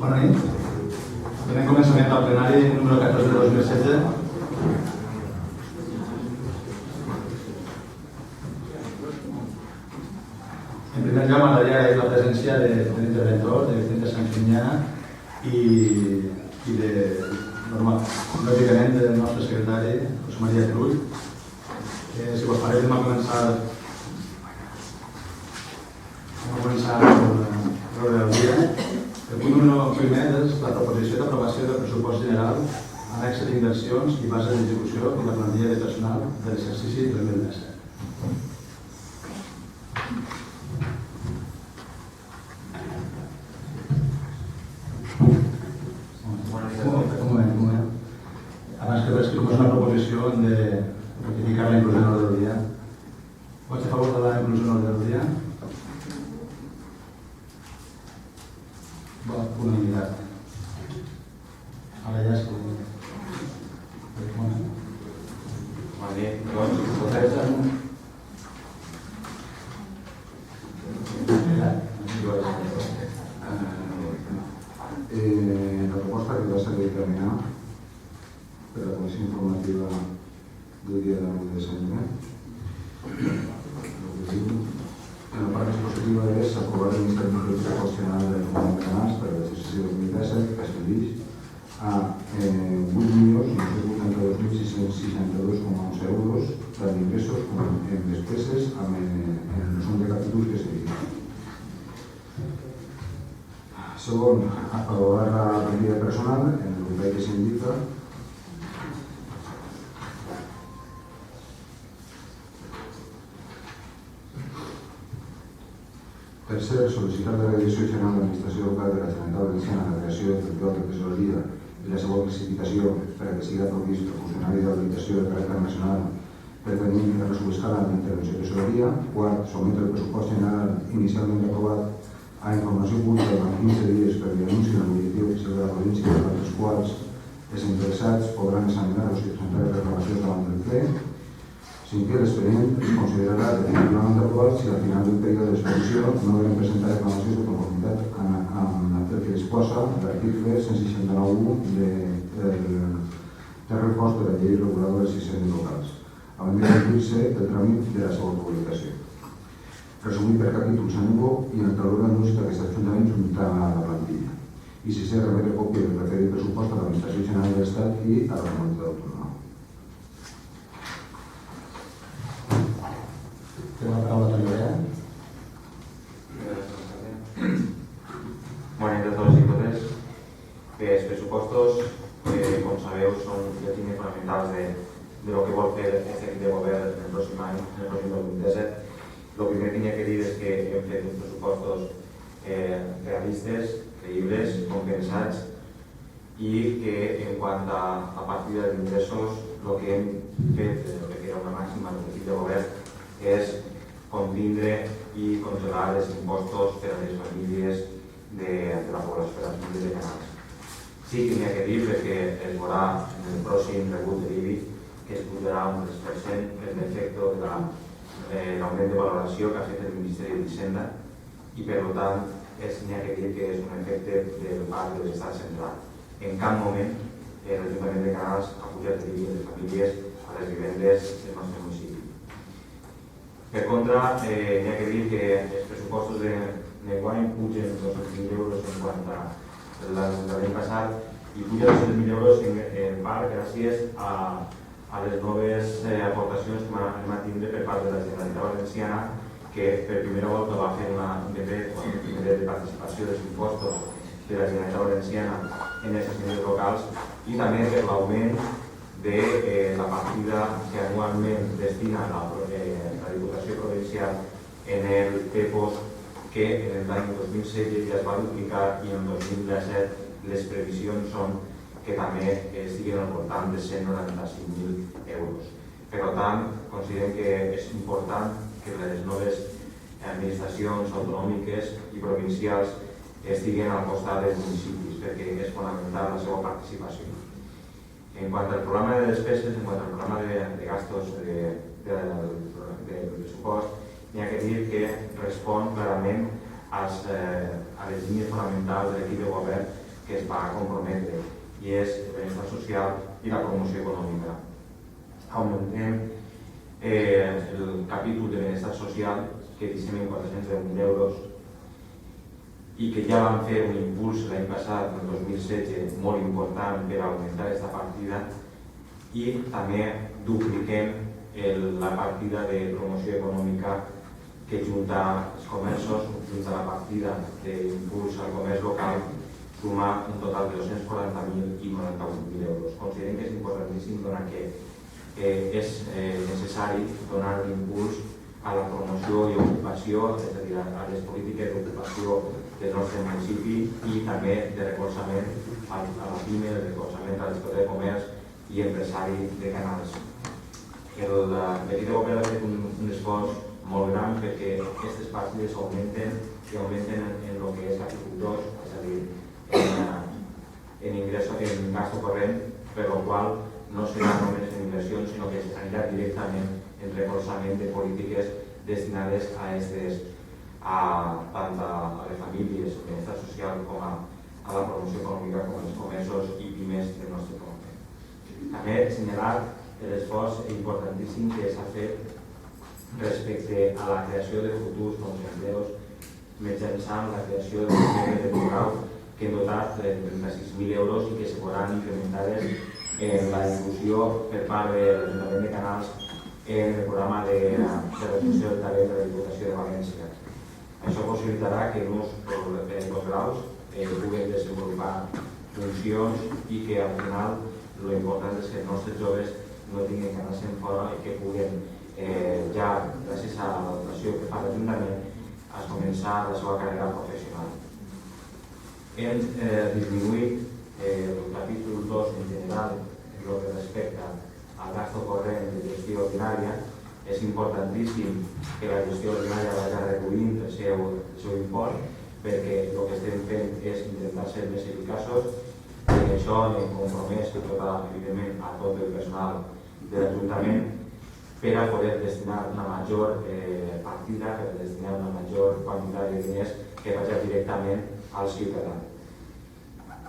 Bona nit. Donem començament al plenari número 14 de 2016. En primer lloc, m'agradaria agrair la presència de l'interventor, de Vicente Sanchiñá i lògicament del nostre secretari, José María Cruz. Si vos pareix, vam començar l'ordre del dia. El punt número primer és la proposició d'aprovació del pressupost general, annexa d'inversions i base d'execució i la plantilla de personal de l'exercici 2017. Un moment. Abans que res, que com és una proposició hem de ratificar la inclusió en l'ordre del dia. Vots a favor de la inclusió en l'ordre del dia? Vot unanimitat. Ara ja és que... Vale, doncs, vosaltres... La proposta que va ser determinada per la comissió informativa del dia de 9 de desembre. En la part expositiva és aprovar l'iniciatiu proporcional del Comitè de Canals per l'exercici 2017 que ascendeix a 8.982.662,11 euros tant d'ingressos com en despeses en són de capítols que seguim. Segon, aprovar la plantilla personal en el detall que s'indica. Tercer, sol·licitar de la Direcció General d'Administració Local de la Generalitat Valenciana la creació del lloc de tesoreria i la seva classificació per a que sigui previst el funcionari d'habilitació de caràcter nacional pertanyent a la subescala de l'intervenció de tesoreria. Quart, sotmetre el pressupost general inicialment aprovat a informació pública durant 15 dies per l'anunci de l'objectiu oficial de la província, durant els quals els interessats podran examinar-los i presentar reclamacions davant del ple. Cinquè, l'expedient es considerarà definitivament aprovat si al final del període d'exposició no haurem presentat reclamacions de conformitat amb el que disposa l'article 169.1 de reforç de la llei reguladora dels hisendes locals, abans de complir-se el tràmit de la seva publicació. Resumit per capítols a ningú i en el calor d'anunci d'aquest ajuntament juntar a la plantilla. I sisè, remetre còpia del referit pressupost a l'Administració General de l'Estat i a la Comunitat Autònoma. Té la paraula Toni Barea. Bona nit a tots i totes. Els pressupostos, com sabeu, són les línies fonamentals de lo que vol fer aquest equip de govern en el pròxim any, en el pròxim 2017. El primer que n'hi ha que dir és que hem fet uns pressupostos realistes, creïbles, compensats i que en quant a partida d'ingressos el que hem fet, el que era una màxima de l'equip de govern, és contindre i congelar els impostos per a les famílies de la població, per a les famílies de Canals. Sí que n'hi ha que dir perquè es veurà en el pròxim rebut de l'IBI que es pujarà un 3% l'efecte de l'augment de valoració que ha fet el Ministeri d'Hisenda i per tant n'hi ha que dir que és un efecte del part de l'Estat central. En cap moment l'Ajuntament de Canals ha pujat l'IBI de les famílies a les vivendes del nostre municipi. Per contra, n'hi ha que dir que els pressupostos d'enguany pugen 200.000 euros en quant a l'any passat i pugen 200.000 euros en part gràcies a les noves aportacions que vam tindre per part de la Generalitat Valenciana, que per primera volta va fer un decret de participació dels impostos de la Generalitat Valenciana en les administracions locals i també per l'augment de la partida que anualment destina la Diputació Provincial en el PEPOS, que en l'any 2016 ja es va duplicar i en 2017 les previsions són que també estiguen al voltant de 195.000 euros. Per tant, considerem que és important que les noves administracions autonòmiques i provincials estiguen al costat dels municipis, perquè és fonamental la seva participació. En quant al programa de despeses, en quant al programa de gastos del pressupost, n'hi ha que dir que respon clarament a les línies fonamentals de l'equip de govern que es va comprometre, i és el benestar social i la promoció econòmica. Augmentem el capítol de benestar social, que deixem en 410.000 euros, i que ja vam fer un impuls l'any passat, el 2016, molt important per augmentar aquesta partida, i també dupliquem la partida de promoció econòmica que junta els comerços, junta la partida d'impuls al comerç local, suma un total de 240.000 i 98.000 euros. Considerem que és importantíssim donar que és necessari donar l'impuls a la promoció i ocupació, és a dir, a les polítiques d'ocupació del nostre municipi i també de recolzament a la PIME, de recolzament a l'escola de comerç i empresari de Canals. L'equip de govern ha fet un esforç molt gran perquè aquestes partides augmenten i augmenten en el que és agricultors, és a dir, en ingressos, en gasto corrent, per lo qual no serà només en inversions, sinó que anirà directament en recolzament de polítiques destinades a tant a les famílies, al benestar social, com a la promoció econòmica, com els comerços i pimes del nostre poble. També assenyalar l'esforç importantíssim que s'ha fet respecte a la creació de futurs empleos mitjançant la creació d'un programa de grau que hem dotat de 36.000 euros i que se podran implementades en la difusió per part de l'Ajuntament de Canals en el programa de reducció del talent de la Diputació de València. Això possibilitarà que els graus puguen desenvolupar funcions i que al final l'important és que els nostres joves no tinguin que anar-se'n fora i que puguen ja, gràcies a la dotació que fa l'Ajuntament, a començar la seva carrera professional. Hem disminuït el capítol 2 en general en el que respecta al gasto corrent de gestió ordinària. És importantíssim que la gestió ordinària vagi reduint el seu import, perquè el que estem fent és intentar ser més eficaços, i en això hem compromès evidentment a tot el personal de l'Ajuntament per a poder destinar una major partida, per a destinar una major quantitat de diners que vagi directament al ciutadà.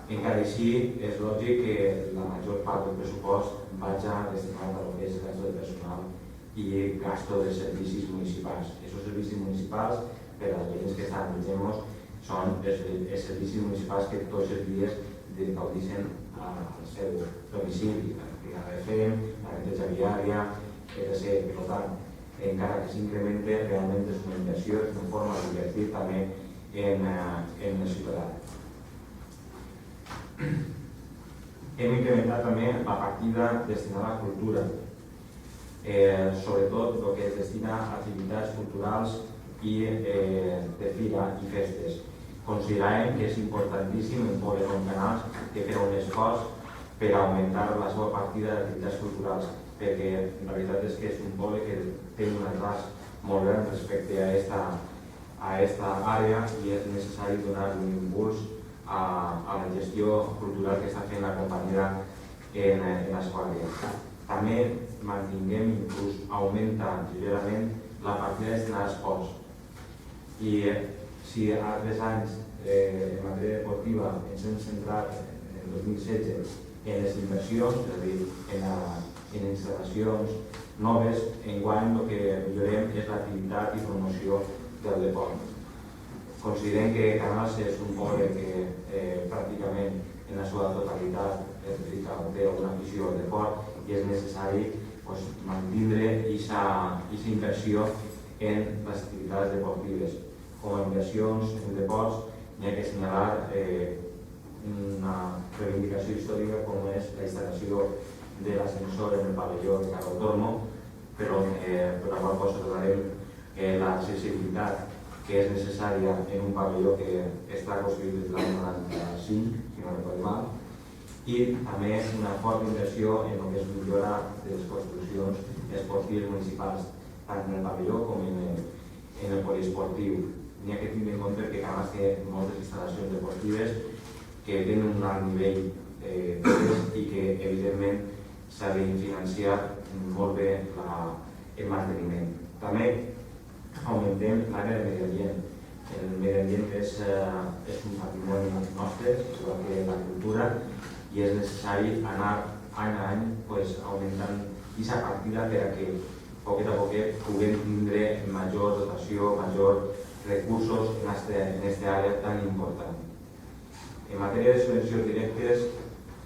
Encara així, és lògic que la major part del pressupost vagi destinat a lo que és gasto de personal i gasto de servicis municipals. Aquests servicis municipals, per a les veïns que estan dient-nos, són els servicis municipals que tots els dies gaudeixen al seu domicili, la RFM, la neteja viària, etc. Per tant, encara que s'incremente, realment és una inversió, és una forma d'invertir també en el ciutadà. Hem incrementat també la partida destinada a la cultura, sobretot el que es destina a activitats culturals i de fira i festes. Considerem que és importantíssim en pobles com Canals que fer un esforç per augmentar la seva partida d'activitats culturals, perquè la veritat és que és un poble que té un abast molt gran respecte a aquesta àrea i és necessari donar un impuls a la gestió cultural que està fent la companyia en la seva àrea. També mantinguem, inclús augmenta lleugerament la partida destinada a esports. I si altres anys en matèria deportiva ens hem centrat en el 2016 en les inversions, és a dir, en instal·lacions noves, enguany el que millorem és l'activitat i promoció del deport. Considerem que Canals és un poble que pràcticament en la seva totalitat té una afició al deport i és necessari mantindre aquesta inversió en les activitats deportives. Com a inversions en deports, n'hi ha que assenyalar una reivindicació històrica com és la instal·lació de l'ascensor en el pavelló de Carol Tormo, però per la qual cosa trobarem l'accessibilitat que és necessària en un pavelló que està construït des de l'any 95, si no recordo mal, i també una forta inversió en el que és millora de les construccions esportives municipals, tant en el pavelló com en el poliesportiu. N'hi ha que tenir en compte que Canals té moltes instal·lacions deportives que tenen un alt nivell i que evidentment s'ha de financiar molt bé el manteniment. També augmentem l'àrea de medi ambient. El medi ambient és un patrimoni nostre artistes, igual que la cultura, i és necessari anar any a any augmentant aquesta partida per a que poquet a poquet puguem tindre major dotació, major recursos en aquesta àrea tan important. En matèria de subvencions directes,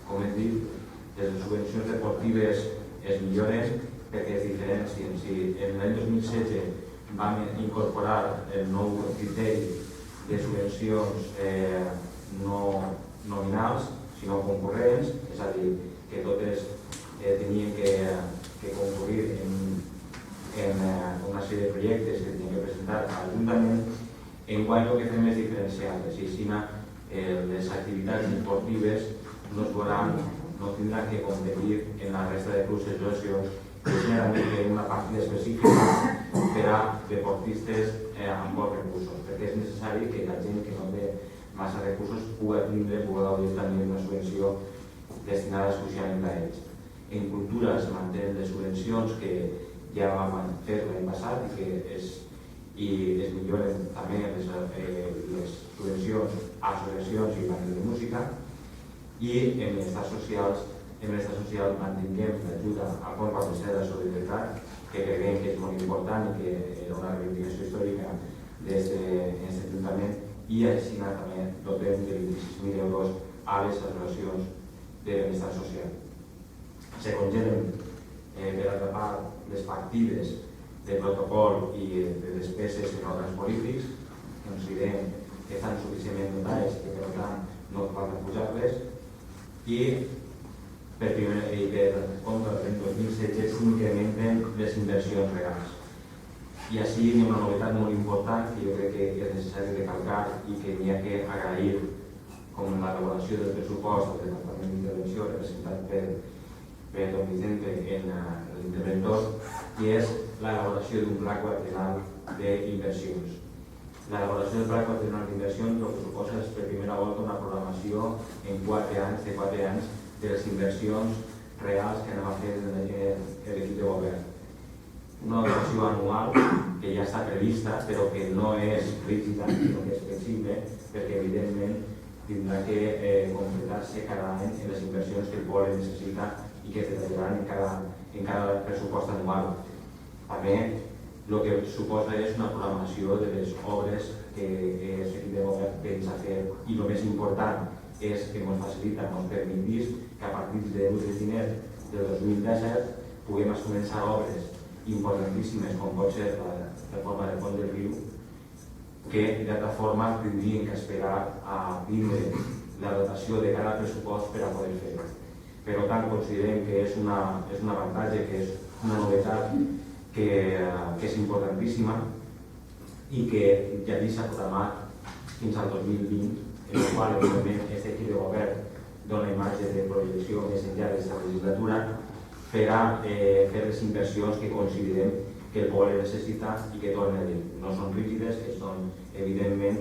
com hem dit, les subvencions deportives es milloren perquè es diferencien. Si en l'any 2016 vam incorporar el nou criteri de subvencions no nominals, sinó concurrents, és a dir, que totes tenien que concurrir en una sèrie de projectes que tenien que presentar a l'Ajuntament. Enguany el que fem és diferenciar-les, i així les activitats esportives no tindran que competir en la resta de clubs i associacions, que generalment tenen una partida específica per a deportistes amb pocs recursos, perquè és necessari que la gent que no té massa recursos pugui gaudir també d'una subvenció destinada exclusivament a ells. En cultura es mantenen les subvencions que ja vam fer l'any passat i es milloren també les subvencions a associacions i bandes de música, i en l'estat social mantinguem l'ajuda al fons valencià de la solidaritat, que creiem que és molt important i que era una reivindicació històrica d'aquest Ajuntament, i així també dotem de 26.000 euros a les associacions de benestar social. Se congelen per altra part les partides de protocol i de despeses en òrgans polítics, que considerem que estan suficientment dotades i que per tant no cal repujar-les, i per contra l'any 2016 s'incrementen les inversions reals. I així hi ha una novetat molt important que jo crec que és necessari recalcar i que n'hi ha que agrair, com en l'elaboració del pressupost del Departament d'Intervenció representat per don Vicente en l'interventor, i és l'elaboració d'un pla quadriennal d'inversions. L'elaboració del pla quadriennal d'inversions el que suposa és per primera volta una programació en 4 anys de les inversions reals que anem a fer l'equip de govern. Una dotació anual que ja està prevista, però que no és rígida, sinó que és flexible, perquè evidentment tindrà que completar-se cada any en les inversions que el poble necessita i que es detallaran en cada pressupost anual. També el que suposa és una programació de les obres que l'equip de govern pensa fer, i el més important és que ens facilita, ens permetís que a partir de l'1 de gener del 2017 puguem començar obres importantíssimes com pot ser la reforma del pont del riu, que d'altra forma tindrien que esperar a tindre la dotació de cada pressupost per a poder fer-ho. Per tant, considerem que és un avantatge, que és una novetat que és importantíssima i que ja s'ha programat fins al 2020, en el qual evidentment aquest equip de govern dona imatge de projecció més enllà d'aquesta legislatura per a fer les inversions que considerem que el poble necessita i que tornen a dir. No són rígides, que són evidentment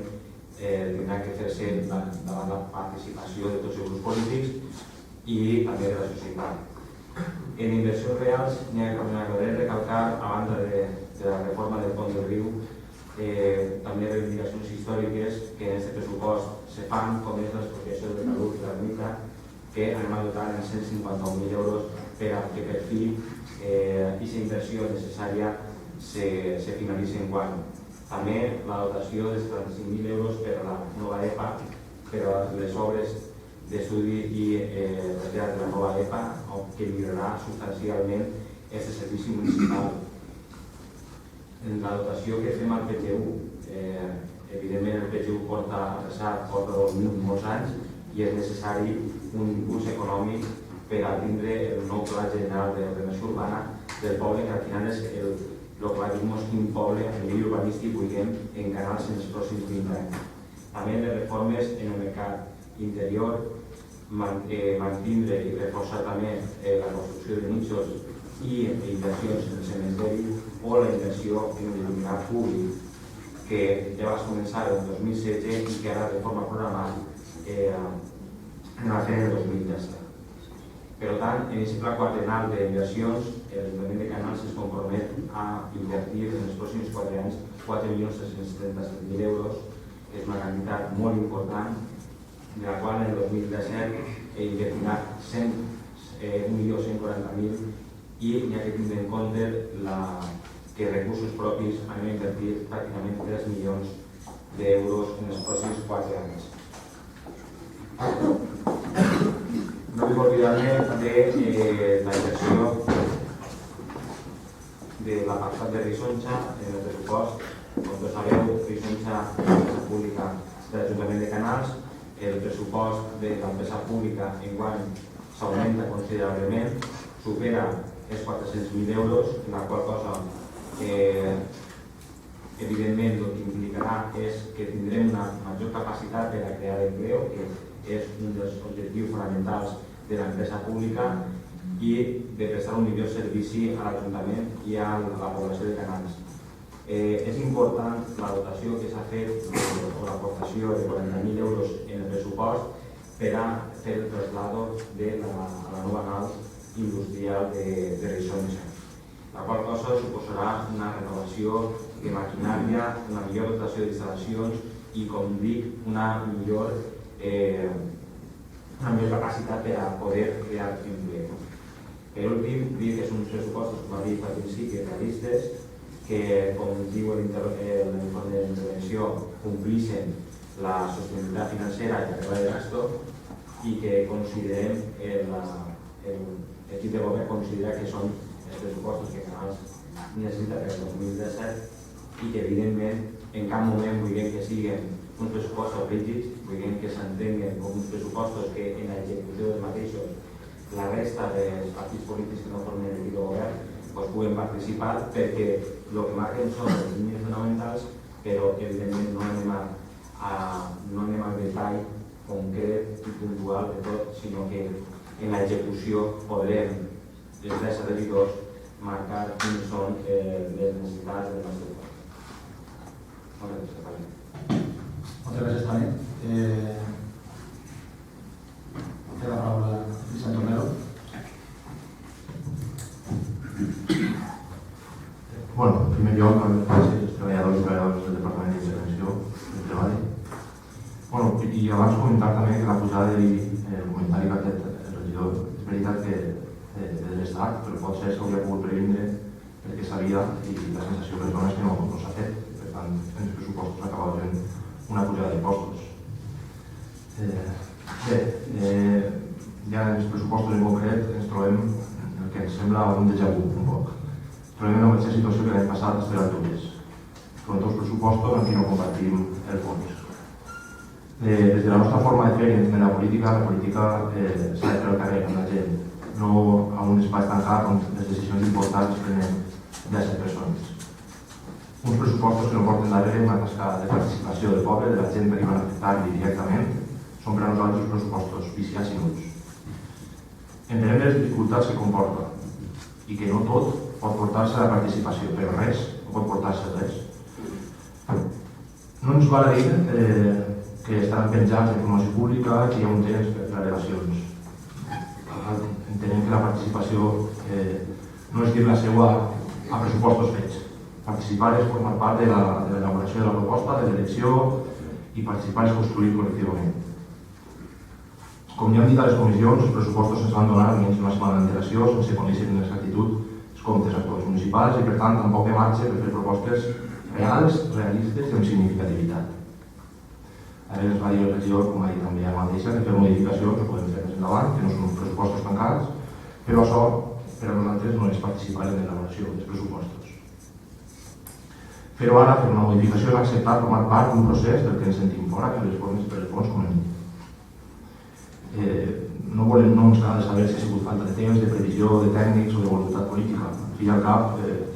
tindran que fer-se davant la participació de tots els grups polítics i també de la societat. En inversions reals m'agradaria recalcar, a banda de la reforma del pont del riu, també reivindicacions històriques que en aquest pressupost se fan, com és l'expropiació del talud i l'ermita, que anem a dotar en 151.000 euros per a que per fi aquesta inversió necessària se finalitzi enguany. També la dotació de 75.000 euros per a la nova EPA, per a les obres d'estudi i retirada de la nova EPA, que millorarà substancialment aquest servici municipal. En la dotació que fem al PGU, evidentment el PGU porta molts anys i és necessari un impuls econòmic per a tindre el nou Pla General d'Ordenació Urbana del poble, que al final és el que va dir-nos quin poble a nivell urbanístic vulguem encarar-se en els pròxims 20 anys. També les reformes en el mercat interior, mantindre i reforçar també la construcció de nichos i inversions en el cementeri o la inversió en l'il·luminat públic, que ja va començar el 2016 i que ara de forma programada anem a fer el 2017. Per tant, en aquest pla quadriennal d'inversions, l'Ajuntament de Canals es compromet a invertir en els pròxims 4 anys 4.337.000 euros, que és una quantitat molt important, de la qual 2017 invertirà 1.140.000 i n'hi ha que tindre en compte que recursos propis anem a invertir pràcticament 3 milions d'euros en els pròxims 4 anys. No vull oblidar-me de la inversió de l'apartat de Risonja en el pressupost. Com tots sabeu, Risonja és l'empresa pública de l'Ajuntament de Canals. El pressupost de l'empresa pública enguany s'augmenta considerablement, supera els 400.000 euros, la qual cosa evidentment el que implicarà és que tindrem una major capacitat per a crear empleo, que és un dels objectius fonamentals de l'empresa pública, i de prestar un millor servici a l'Ajuntament i a la població de Canals. És important la dotació que s'ha fet, o l'aportació de 40.000 euros en el pressupost per a fer el traslado de la nova nau industrial de Risonja, la qual cosa suposarà una renovació de maquinària, una millor dotació d'instal·lacions i, com dic, una millor capacitat per a poder crear empleo. Per últim, dir que són uns pressupostos, com ha dit al principi, realistes, que, com diu l'informe d'intervenció, complixen la sostenibilitat financera i la regla de gasto, i que considerem, l'equip de govern considera que són els pressupostos que Canals necessita per el 2017 i que, evidentment, en cap moment vulguem que siguin uns pressupostos rígids, vulguem que s'entenguen com uns pressupostos que en l'execució dels mateixos la resta dels partits polítics que no formen l'equip de govern puguen participar, perquè el que marquen són les línies fonamentals, però evidentment no anem al detall concret i puntual de tot, sinó que en l'execució podrem, des dels servidors, marcar quines són les necessitats del nostre poble. Moltes gràcies. Moltes gràcies, Toni. Té la paraula Vicent Tornero. Bueno, en primer lloc, gràcies als treballadors i treballadores del Departament d'Intervenció del Treball. Bueno, i abans comentar també que la pujada del comentari que ha fet el regidor, és veritat que de l'Estat, però potser s'hauria pogut previndre perquè sabia i la sensació que les dones que no s'ha fet. Per tant, en els pressupostos acaba fent una pujada d'impostos. Bé, ja en els pressupostos en concret ens trobem el que ens sembla un déjà vu un poc. Trobem en la mateixa situació que l'any passat les Terratures. Són dos pressupostos en què no compartim el fons. Des de la nostra forma de fer i entendre la política s'ha de fer el carrer amb la gent, no a un espai tancat on les decisions importants es prenen de 7 persones. Uns pressupostos que no porten darrere una tasca de participació del poble, de la gent que li van afectar directament, són per a nosaltres pressupostos viciats i nuls. Entenem les dificultats que comporta i que no tot pot portar-se a la participació, però res no pot portar-se a res. No ens val a dir que estan penjats d'informació pública i que hi ha un temps per les relacions. Entenem que la participació no és dir la seva a pressupostos fets. Participar és formar part de l'elaboració de la proposta, de l'elecció, i participar és construir col·lectivament. Com ja hem dit a les comissions, els pressupostos ens van donar almenys una setmana d'antelació sense conèixer en exactitud els comptes actuals municipals i, per tant, tampoc hi ha marge per fer propostes reals, realistes i amb significativitat. Ara ens va dir el regidor, com ha dit també a mateixa, que fer modificacions ho podem fer més endavant, que no són uns pressupostos tancats, però això per a nosaltres no és participar en l'elaboració dels pressupostos. Però ara fer una modificació és acceptar formar part d'un procés del que ens sentim fora, que les formes per el fons com hem dit. No ens cal saber si ha sigut falta de temps, de previsió, de tècnics o de voluntat política. Al fi i al cap,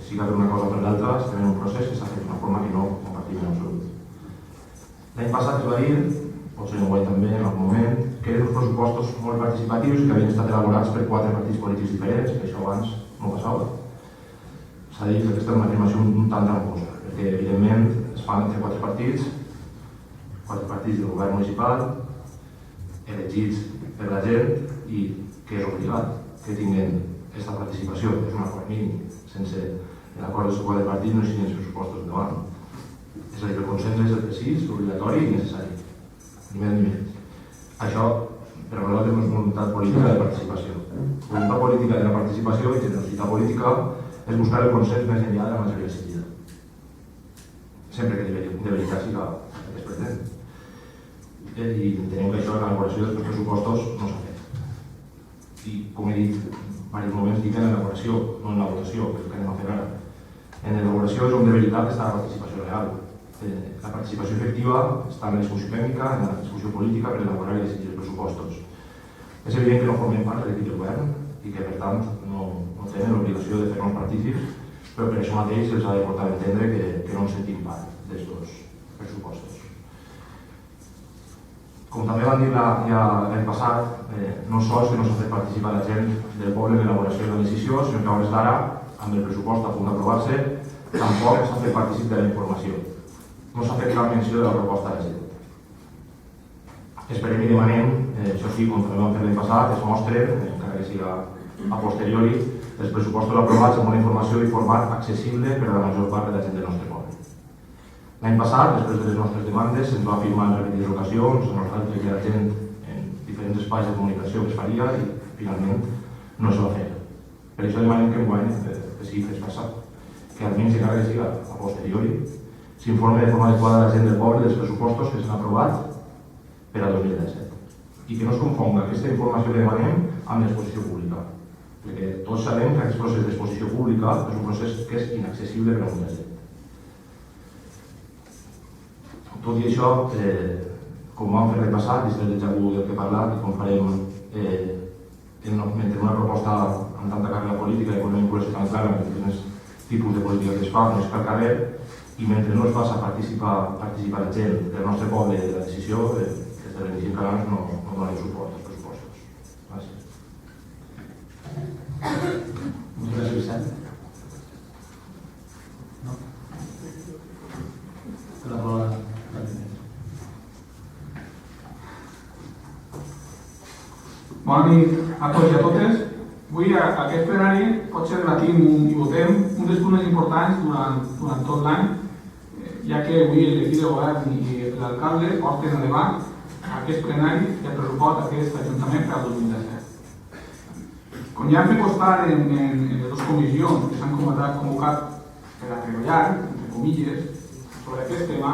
si cal una cosa per l'altra, estem en un procés que s'ha fet d'una forma que no compartim en absolut. L'any passat es va dir, potser en guai també en algun moment, que eren uns pressupostos molt participatius i que havien estat elaborats per 4 partits polítics diferents, que això abans no passava. S'ha dit que aquesta és una afirmació un tant tramposa, perquè evidentment es fan entre 4 partits del govern municipal, elegits per la gent i que és obligat que tinguin aquesta participació, que és un acord mínim. Sense l'acord de suport del partit no siguin els pressupostos endavant. És a dir, el consens és el precís, obligatori i necessari. Ni més ni menys. Això però nosaltres no és voluntat política de participació. Voluntat política de la participació i generositat política és buscar el consens més enllà de la majoria exigida. Sempre que de veritat siga el que es pretén. I entenem que això en l'elaboració dels pressupostos no s'ha fet. I, com he dit en diversos moments, dic en l'elaboració, no en la votació, que és el que anem a fer ara. En l'elaboració és on de veritat està la participació real. La participació efectiva està en la discussió tècnica, en la discussió política per elaborar i decidir els pressupostos. És evident que no formem part de l'equip de govern i que, per tant, no tenen l'obligació de fer-nos partícips, però per això mateix els ha de portar a entendre que no ens sentim part d'aquests pressupostos. Com també van dir ja l'any passat, no sols que no s'ha fet participar la gent del poble en l'elaboració de la decisió, sinó que a hores d'ara, amb el pressupost a punt d'aprovar-se, tampoc s'ha fet partícip de la informació. No s'ha fet cap menció de la proposta de la gent. Esperem i demanem, això sí, com també vam fer l'any passat, es mostren, encara que siga a posteriori, els pressupostos aprovats amb una informació i format accessible per a la major part de la gent del nostre poble. L'any passat, després de les nostres demandes, se'ns va afirmar en repetides ocasions, a nosaltres que la gent en diferents espais de comunicació que es faria i finalment no es va fer. Per això demanem que enguany que sigui fes passar, que almenys encara que siga a posteriori, s'informe de forma adequada a la gent del poble dels pressupostos que s'han aprovat per a 2017 i que no es confonga aquesta informació que demanem amb l'exposició pública, perquè tots sabem que aquest procés d'exposició pública és un procés que és inaccessible per a molta gent. Tot i això, com vam fer l'any passat, des del déjà vu del que he parlat, i com farem mentre una proposta amb tanta càrrega política i amb una vinculació tan clara amb diferents tipus de política que es fa, no és pel carrer, i mentre no es faci participar la gent del nostre poble de la decisió, des de l'Iniciativa Canals no donem suport als pressupostos. Gràcies. Moltes gràcies, Vicent. No? La paraula. Bona nit a tots i a totes. Avui aquest plenari potser debatim i votem un dels punts més importants durant tot l'any, ja que avui l'equip de govern i l'alcalde porten a debat aquest plenari el pressupost d'aquest Ajuntament per al 2017. Com ja hem fet constar en les dues comissions que s'han convocat per a treballar, entre comilles, sobre aquest tema,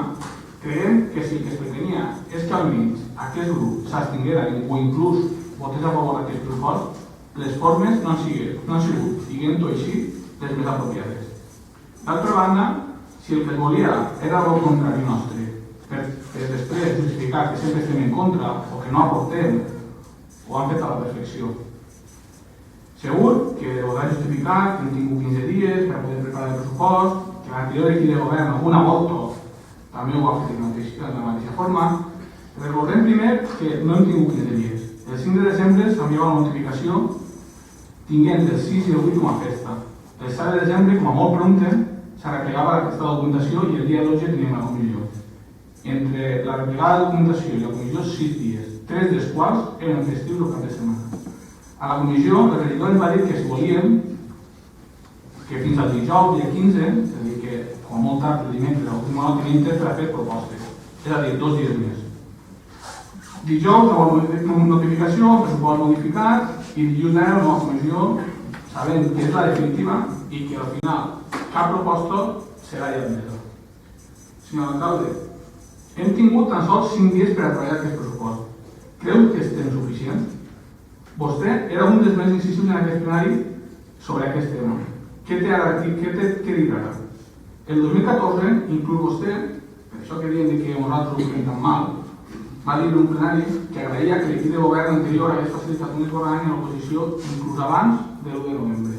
creiem que si el que es pretenia és que almenys aquest grup s'abstinguera o inclús votés a favor d'aquest pressupost, les formes no han sigut, diguem-ho així, les més apropiades. D'altra banda, si el que es volia era el contrari nostre, per després justificar que sempre estem en contra o que no aportem, ho han fet a la perfecció. Segur que ho han justificat, que hem tingut 15 dies per poder preparar el pressupost, que l'anterior equip de govern alguna volta també ho ha fet de la mateixa forma. Recordem primer que no hem tingut 15 dies. El 5 de desembre s'enviava la notificació tinguent el 6 i el 8 com a festa. El 7 de desembre, com a molt prompte, s'arreplegava aquesta documentació i el dia 12 teníem la comissió. Entre la replegada de documentació i la comissió 6 dies, 3 dels quals eren festius el cap de setmana. A la comissió, el regidor ens va dir que si volíem que fins al dijous, dia 15, és a dir, que com a molt tard el dimecres, l'última hora teníem temps per a fer propostes, és a dir, 2 dies més. Dijous, nova notificació, pressupost modificat, i dilluns d'ara la nova comissió, sabent que és la definitiva i que al final cap proposta serà ja admesa. Senyor alcalde, hem tingut tan sols 5 dies per a treballar aquest pressupost. Creu que és temps suficient? Vostè era un dels més incisius en aquest plenari sobre aquest tema. Què té dir ara? El 2014, inclús vostè, per això que diem que nosaltres ho fem tan mal, va dir en un plenari que agraïa que l'equip de govern anterior hagués facilitat un esborrany en l'oposició inclús abans de l'1 de novembre.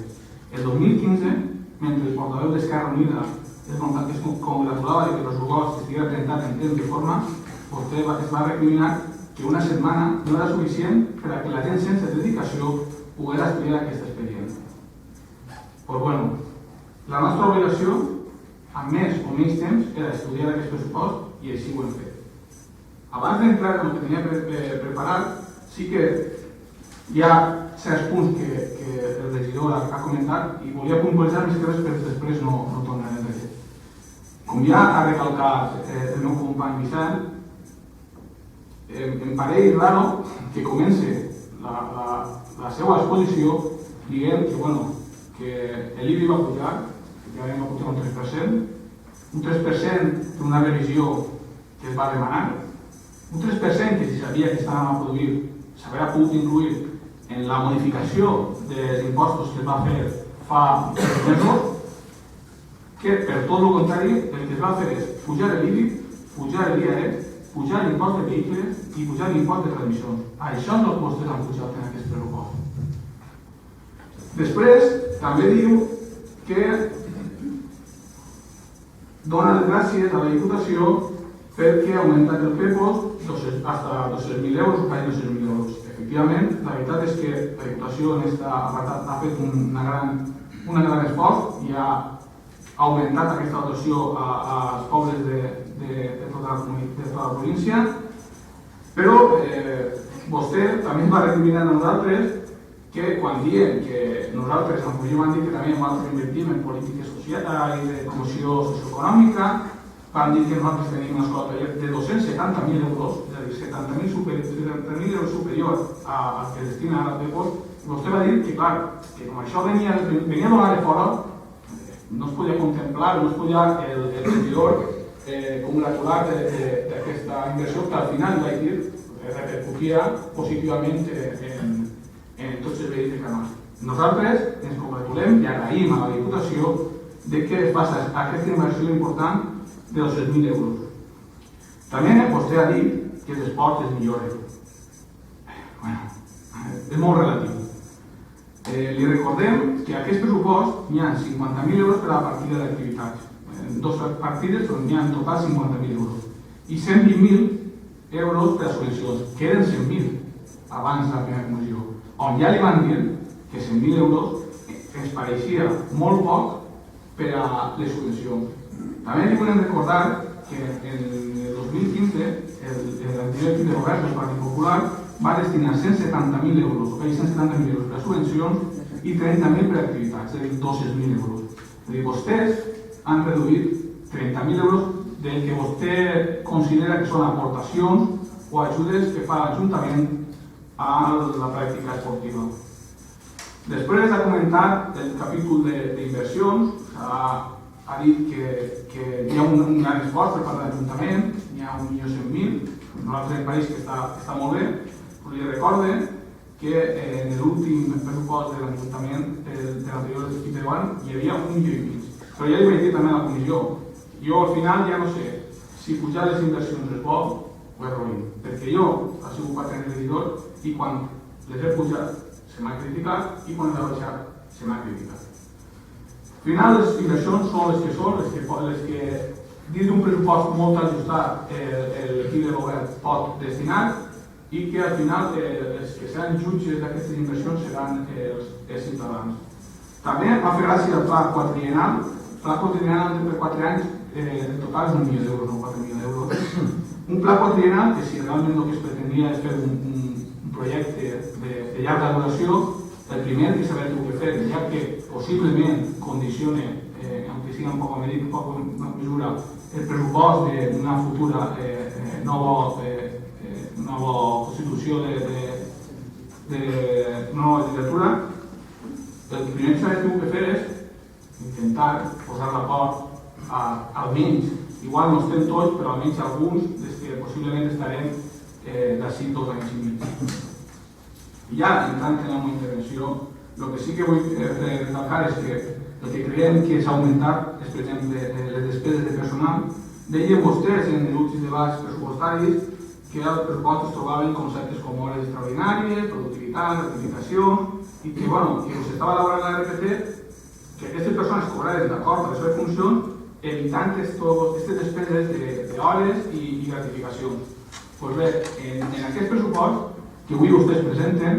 El 2015, mentre el portaveu d'Esquerra Unida es congratulava que el pressupost estigués presentat en temps de forma, vostè es va recriminar que una setmana no era suficient per a que la gent sense dedicació pogués estudiar aquest expedient. Doncs bueno, la nostra obligació, amb més o menys temps, era estudiar aquest pressupost i així ho hem fet. Abans d'entrar en el que tenia preparat, sí que hi ha certs punts que el regidor ha comentat i volia puntualitzar més coses però després no tornaré a enrere. Com ja ha recalcat el meu company Vicent, em pareix raro que comença la seva exposició dient que l'IBI va pujar, efectivament va pujar un 3% per una revisió que es va demanar, un 3% que si sabia que estàvem a produir s'hauria pogut incluir en la modificació dels impostos que es va fer fa 3 mesos, que per tot el contrari el que es va fer és pujar l'IBI, pujar l'IRE, pujar l'impost de vehicles i pujar l'impost de transmissions. Això és el que vostès han pujat en aquest pressupost. Després també diu que dona les gràcies a la Diputació perquè ha augmentat el PEPOS hasta 200.000 euros o quasi 200.000 euros. Efectivament, la veritat és que la Diputació en aquest apartat ha fet un gran esforç i ha augmentat aquesta dotació als pobles de tota la província, però vostè també va recriminar a nosaltres que quan diem que nosaltres en Fusió van dir que també nosaltres invertim en polítiques socials i de promoció socioeconòmica, van dir que nosaltres tenim una escola de 270.000 euros, és a dir, 70.000 euros superior al que destina a PEPOS, i vostè va dir que, clar, que com això venia a donar de fora, no es podia contemplar, no es podia el regidor congratular d'aquesta inversió que al final, vaig dir, repercutia positivament en tots els veïns de Canals. Nosaltres ens congratulem i agraïm a la Diputació de que es faci aquesta inversió important de 200.000 euros. També vostè ha dit que els esports es milloren. És molt relatiu. Li recordem que a aquest pressupost hi ha 50.000 euros per a la partida d'activitats. En 2 partides hi ha en total 50.000 euros. I 120.000 euros per a subvencions, que eren 100.000 abans de la primera comissió, on ja li van dir que 100.000 euros ens pareixia molt poc per a les subvencions. També li volem recordar que en el 2015 l'anterior equip de govern del Partit Popular va destinar 170.000 euros, o 170.000 euros per a subvencions i 30.000 per a activitats, és a dir, 200.000 euros. És a dir, vostès han reduït 30.000 euros del que vostè considera que són aportacions o ajudes que fa l'Ajuntament a la pràctica esportiva. Després ha comentat el capítol d'inversions, ha dit que hi ha un gran esforç per part de l'Ajuntament, hi ha 1.100.000, a nosaltres ens pareix que està molt bé, però li recorde que en l'últim pressupost de l'Ajuntament de l'anterior equip de govern hi havia 1,5 milions. Però ja li vaig dir també a la comissió, jo al final ja no sé si pujar les inversions és bo o és roïn, perquè jo he sigut 4 anys de regidor i quan les he pujat se m'ha criticat i quan les he baixat se m'ha criticat. Al final les inversions són les que són, les que dins d'un pressupost molt ajustat l'equip de govern pot destinar i que al final els que seran jutges d'aquestes inversions seran els ciutadans. També va fer gràcia el pla quadriennal. El pla quadriennal de 4 anys en total és 1 milió d'euros, no 4.000 euros. Un pla quadriennal que si realment el que es pretenia és fer un projecte de llarga duració, el primer que s'haurà de fer, ja que possiblement condiciona, aunque sigui en poca mesura, el pressupost d'una futura nova constitució de nova legislatura, el primer que s'haurà de fer és intentar posar l'acord almenys, igual no estem tots, però almenys alguns des que possiblement estarem d'ací 2 anys i mig. I ja entrant en la meva intervenció, el que sí que vull recalcar és que el que creiem que s'ha augmentat és, per exemple, les despeses de personal. Deien vostès en els últims debats pressupostaris que el pressupost es trobaven conceptes com hores extraordinàries, productivitat, gratificació, i que s'estava elaborant la RPT que aquestes persones cobraven d'acord amb les seves funcions, evitant aquestes despeses d'hores i gratificacions. Doncs bé, en aquest pressupost que avui vostès presenten,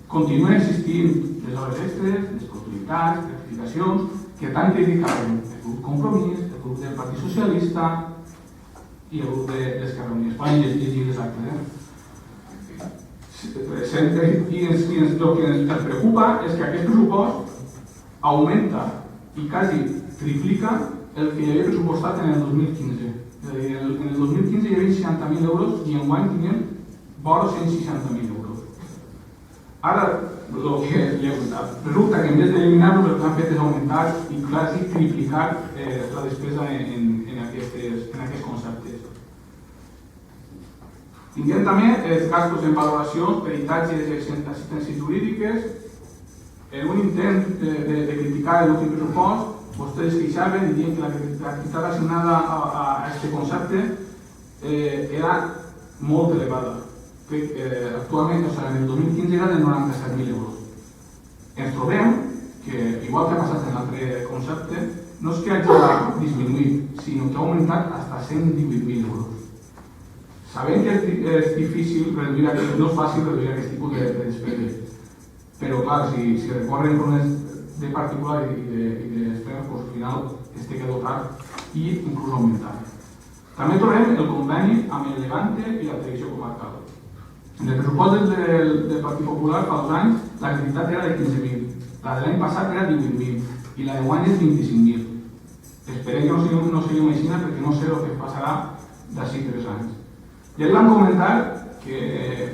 continuen existint les hores extres, les productivitats, les gratificacions, que tant criticaven el grup Compromís, el grup del Partit Socialista i el grup d'Esquerra Unida. Es poden llegir les actes. I el que ens preocupa és que aquest pressupost augmenta i quasi triplica el que hi havia pressupostat en el 2015. És a dir, en el 2015 hi havia 60.000 euros i enguany tinguem vora 160.000 euros. Ara, resulta que en vez d'eliminar-los, el que han fet és augmentar i quasi triplicar la despesa en aquests conceptes. Tinguem també els gastos en valoracions, peritatges i assistències jurídiques. En un intent de criticar l'últim pressupost, vostès es queixaven i diuen que la quantitat assignada a aquest concepte era molt elevada. Actualment, en el 2015 era de 97.000 euros. Ens trobem que, igual que ha passat en l'altre concepte, no és que hagi disminuït, sinó que ha augmentat fins a 118.000 euros. Sabem que és difícil reduir aquest, no és fàcil reduir aquest tipus de despeses, però clar, si recorren fons de particular i de despeses, doncs al final es té que dotar i inclús augmentar. També trobem el conveni amb el Levante i la televisió comarcal. En el pressupost del Partit Popular fa 2 anys la quantitat era de 15.000, la de l'any passat era 18.000 i la de guany és 25.000. Esperem que no seguim així perquè no sé el que passarà d'ací 3 anys. Ja li vam comentar que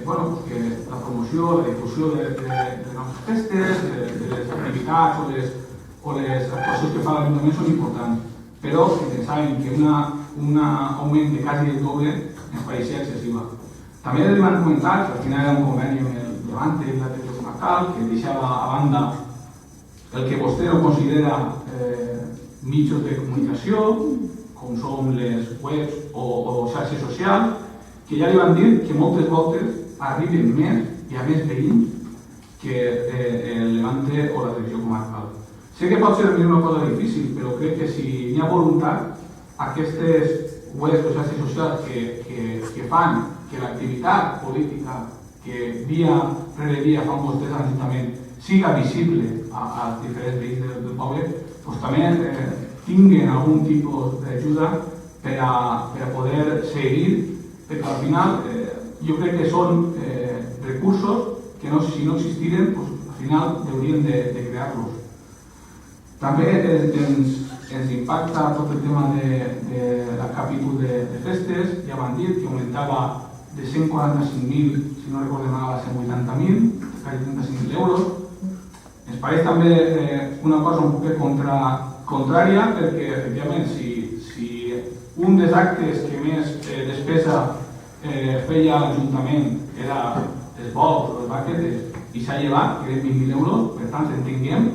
la promoció, la difusió de les nostres festes, de les activitats o les actuacions que fa l'Ajuntament són importants, però que pensàvem que un augment de quasi el doble ens pareixia excessiva. També li van comentar que al final era un conveni amb el Levante i la televisió comarcal que deixava a banda el que vostè no considera mitjans de comunicació, com són les webs o xarxes socials, que ja li van dir que moltes voltes arriben més i a més veïns que el Levante o la televisió comarcal. Sé que pot ser una cosa difícil, però crec que si hi ha voluntat, aquestes webs o xarxes socials que fan que l'activitat política que dia rere dia fan vostès a l'Ajuntament siga visible als diferents veïns del poble, doncs també tinguen algun tipus d'ajuda per a poder seguir, perquè al final jo crec que són recursos que si no existiren, al final haurien de crear-los. També ens impacta tot el tema del capítol de festes. Ja van dir que aumentava de 145.000, si no recordem mal, a 180.000, quasi 35.000 euros. Ens pareix també una cosa un poc contrària, perquè efectivament si un dels actes que més despesa feia l'Ajuntament era els vols o les banquetes i s'ha llevat, que eren 20.000 euros, per tant entenguem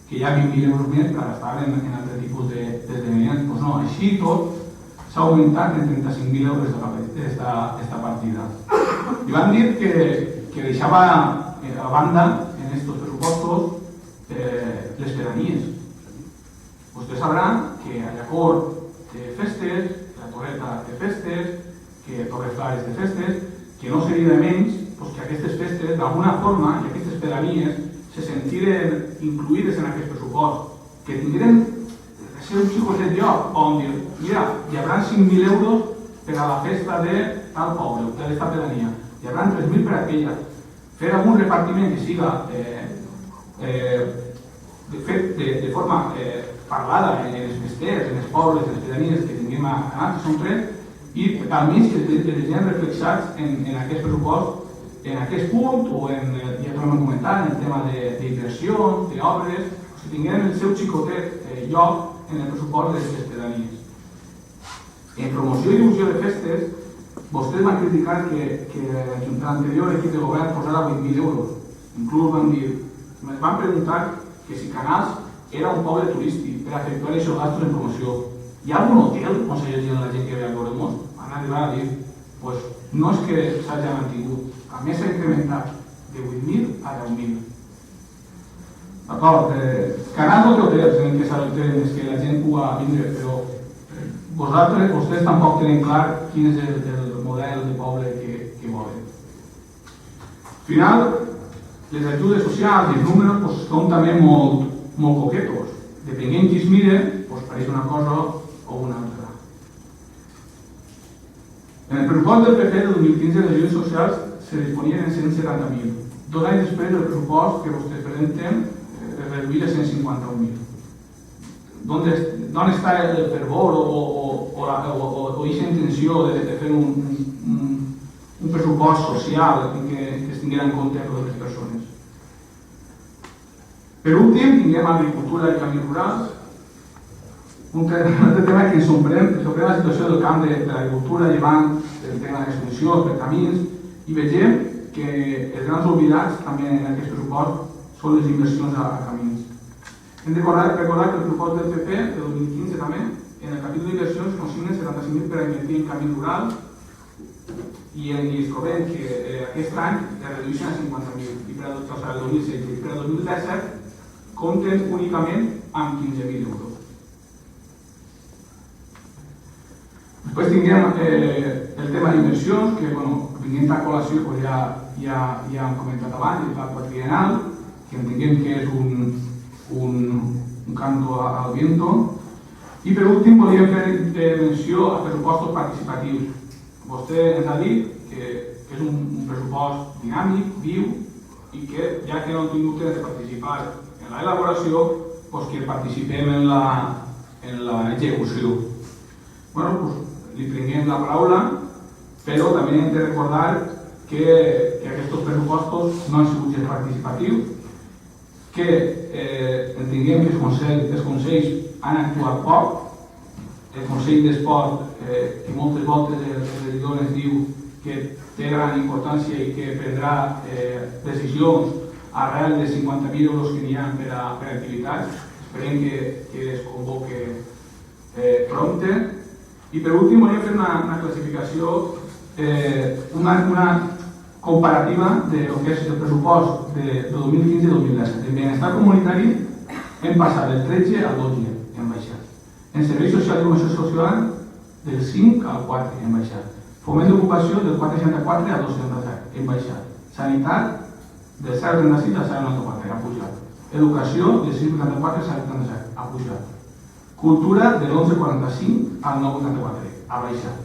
que hi ha 20.000 euros més per estar en altre tipus d'esdeveniments. Doncs no, així tot s'ha augmentat en 35.000 euros aquesta partida. I van dir que deixava a banda en aquests pressupostos les pedanies. Vostès sabran que a Llacor té festes, que la Torreta té festes, que Torreflares té festes, que no seria de menys que aquestes festes, d'alguna forma, i aquestes pedanies, se sentiren incluïdes en aquest pressupost, que tingueren un xicotet lloc on dir, mira, hi haurà 5.000 euros per a la festa de tal poble, d'aquesta pedania, hi haurà 3.000 per a aquella. Fer algun repartiment que siga fet de forma parlada en els festers, en els pobles, en les pedanies que tinguem anat, que són 3, i almenys que els vegem reflexats en aquest pressupost, en aquest punt, o ja tornem a comentar, en el tema d'inversions, d'obres, que tinguem el seu xicotet lloc en el pressupost de les pedanies. En promoció i difusió de festes, vostès van criticar que l'anterior equip de govern posara 8.000 euros. Inclús van dir, ens van preguntar que si Canals era un poble turístic per efectuar aquests gastos en promoció. Hi ha algun hotel on s'allotgen la gent que ve a veure-nos? Han arribat a dir, doncs no és que s'hagi mantingut, a més s'ha incrementat de 8.000 a 10.000. D'acord, Canals no té hotels en què s'allotgen que la gent pugui vindre, però vostès tampoc tenen clar quin és el model de poble que volen. Al final, les ajudes socials i els números són també molt coquetos. Depenent qui es mire, pareix una cosa o una altra. En el pressupost del PP del 2015 les ajudes socials se disponien en 170.000. 2 anys després del pressupost que vostès presenten es reduïa a 151.000. ¿Dónde está el fervor o esa intenció de fer un un pressupost social en què es tinguin en compte totes les persones. Per últim, tinguem agricultura i camins rurals. Un altre tema que ens sorprèn la situació del camp de l'agricultura llevant el tema de l'exposició per camins i vegem que els grans oblidats també en aquest pressupost són les inversions a camins. Hem de recordar que el pressupost del PP de 2015 també, en el capítol d'inversions consignen 75.000 per a invertir en camins rurals i es trobem que aquest any es redueixen a 50.000 i per al 2016 i per al 2017 compten únicament amb 15.000 euros. Després tinguem el tema d'inversions, que vinguent a col·lació ja hem comentat abans, el pla quadriennal, que entenguem que és un canto al viento. I per últim volíem fer menció a pressupostos participatius. Vostè ens ha dit que és un pressupost dinàmic, viu, i que ja que no hem tingut temps de participar en l'elaboració, que participem en l'execució. Li prenguem la paraula, però també hem de recordar que aquests pressupostos no han sigut gens participatius, que entenguem que els consells han actuat poc, el Consell d'Esport, que moltes voltes el regidor ens diu que té gran importància i que prendrà decisions arrel de 50.000 euros que n'hi ha per a activitats. Esperem que es convoque prompte. I per últim volíem fer una classificació, una comparativa del que és el pressupost de 2015 i 2017. En benestar comunitari hem passat del 13 al 12, hem baixat. En serveis socials i promoció social del 5 al 4, hem baixat. Foment d'ocupació del 4,64 al 2,77, hem baixat. Sanitat del 0,36 al 0,94, ha pujat. Educació del 6,84 al 0,77, ha pujat. Cultura de l'11,45 al 9,84, ha baixat.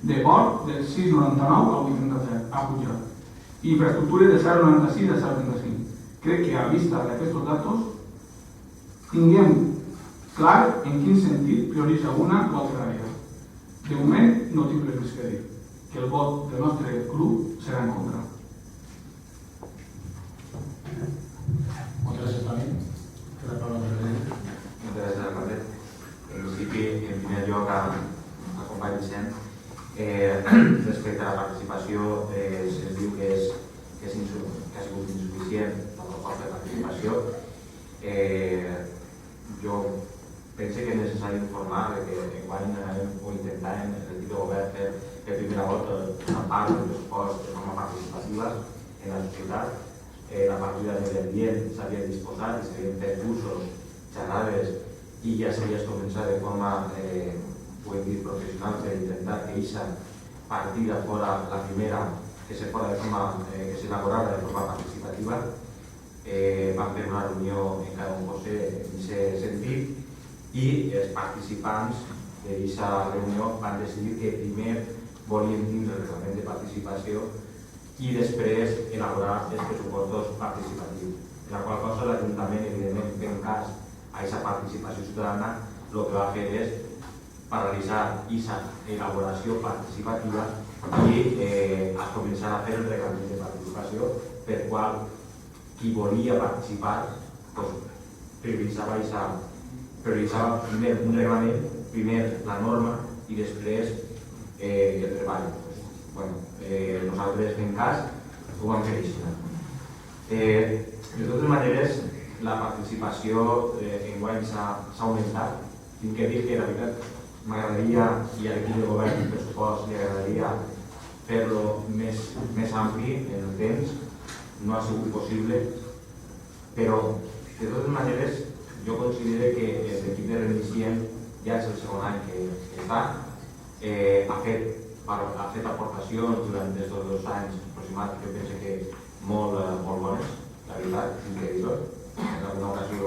Deport del 6,99 al 8,37, ha pujat. I infraestructura del 0,96 al 0,35. Crec que a vista d'aquests datos tinguem clar en quin sentit prioritza una o altra àrea. De moment no tinc res més que dir, que el vot del nostre grup serà en contra. Moltes gràcies, Toni. La paraula al president. Moltes gràcies, alcalde. En principi, en primer lloc, a compareixent, respecte a la participació, se'ns diu que ha sigut insuficient la proposta de participació. Jo penso que és necessari informar que enguany intentarem l'equip de govern fer per primera volta una part del pressupost de forma participativa en la societat. La partida de l'ambient s'havia disposat i s'havien fet usos, xerrades, i ja s'havia començat de forma, ho hem dit, professional, d'intentar que aquesta partida fora la primera que s'elaborara de forma participativa. Vam fer una reunió en cada un en aquest sentit i els participants d'aquesta reunió van decidir que primer volien tindre el reglament de participació i després elaborar els pressupostos participatius. En la qual cosa l'Ajuntament, evidentment, fent cas a aquesta participació ciutadana, el que va fer és paralitzar aquesta elaboració participativa i a començar a fer el reglament de participació per qual qui volia participar prioritzava primer un reglament, primer la norma i després el treball. Nosaltres fem cas, ho vam fer així. De totes maneres, la participació enguany s'ha augmentat. Tinc que dir que la veritat m'agradaria, i a l'equip de govern del pressupost li agradaria fer-lo més ampli en el temps, no ha sigut possible, però de totes maneres jo considero que l'equip de Renicient ja és el segon any que està, ha fet aportacions durant aquests 2 anys aproximats, jo penso que molt bones, la veritat, increïble. En alguna ocasió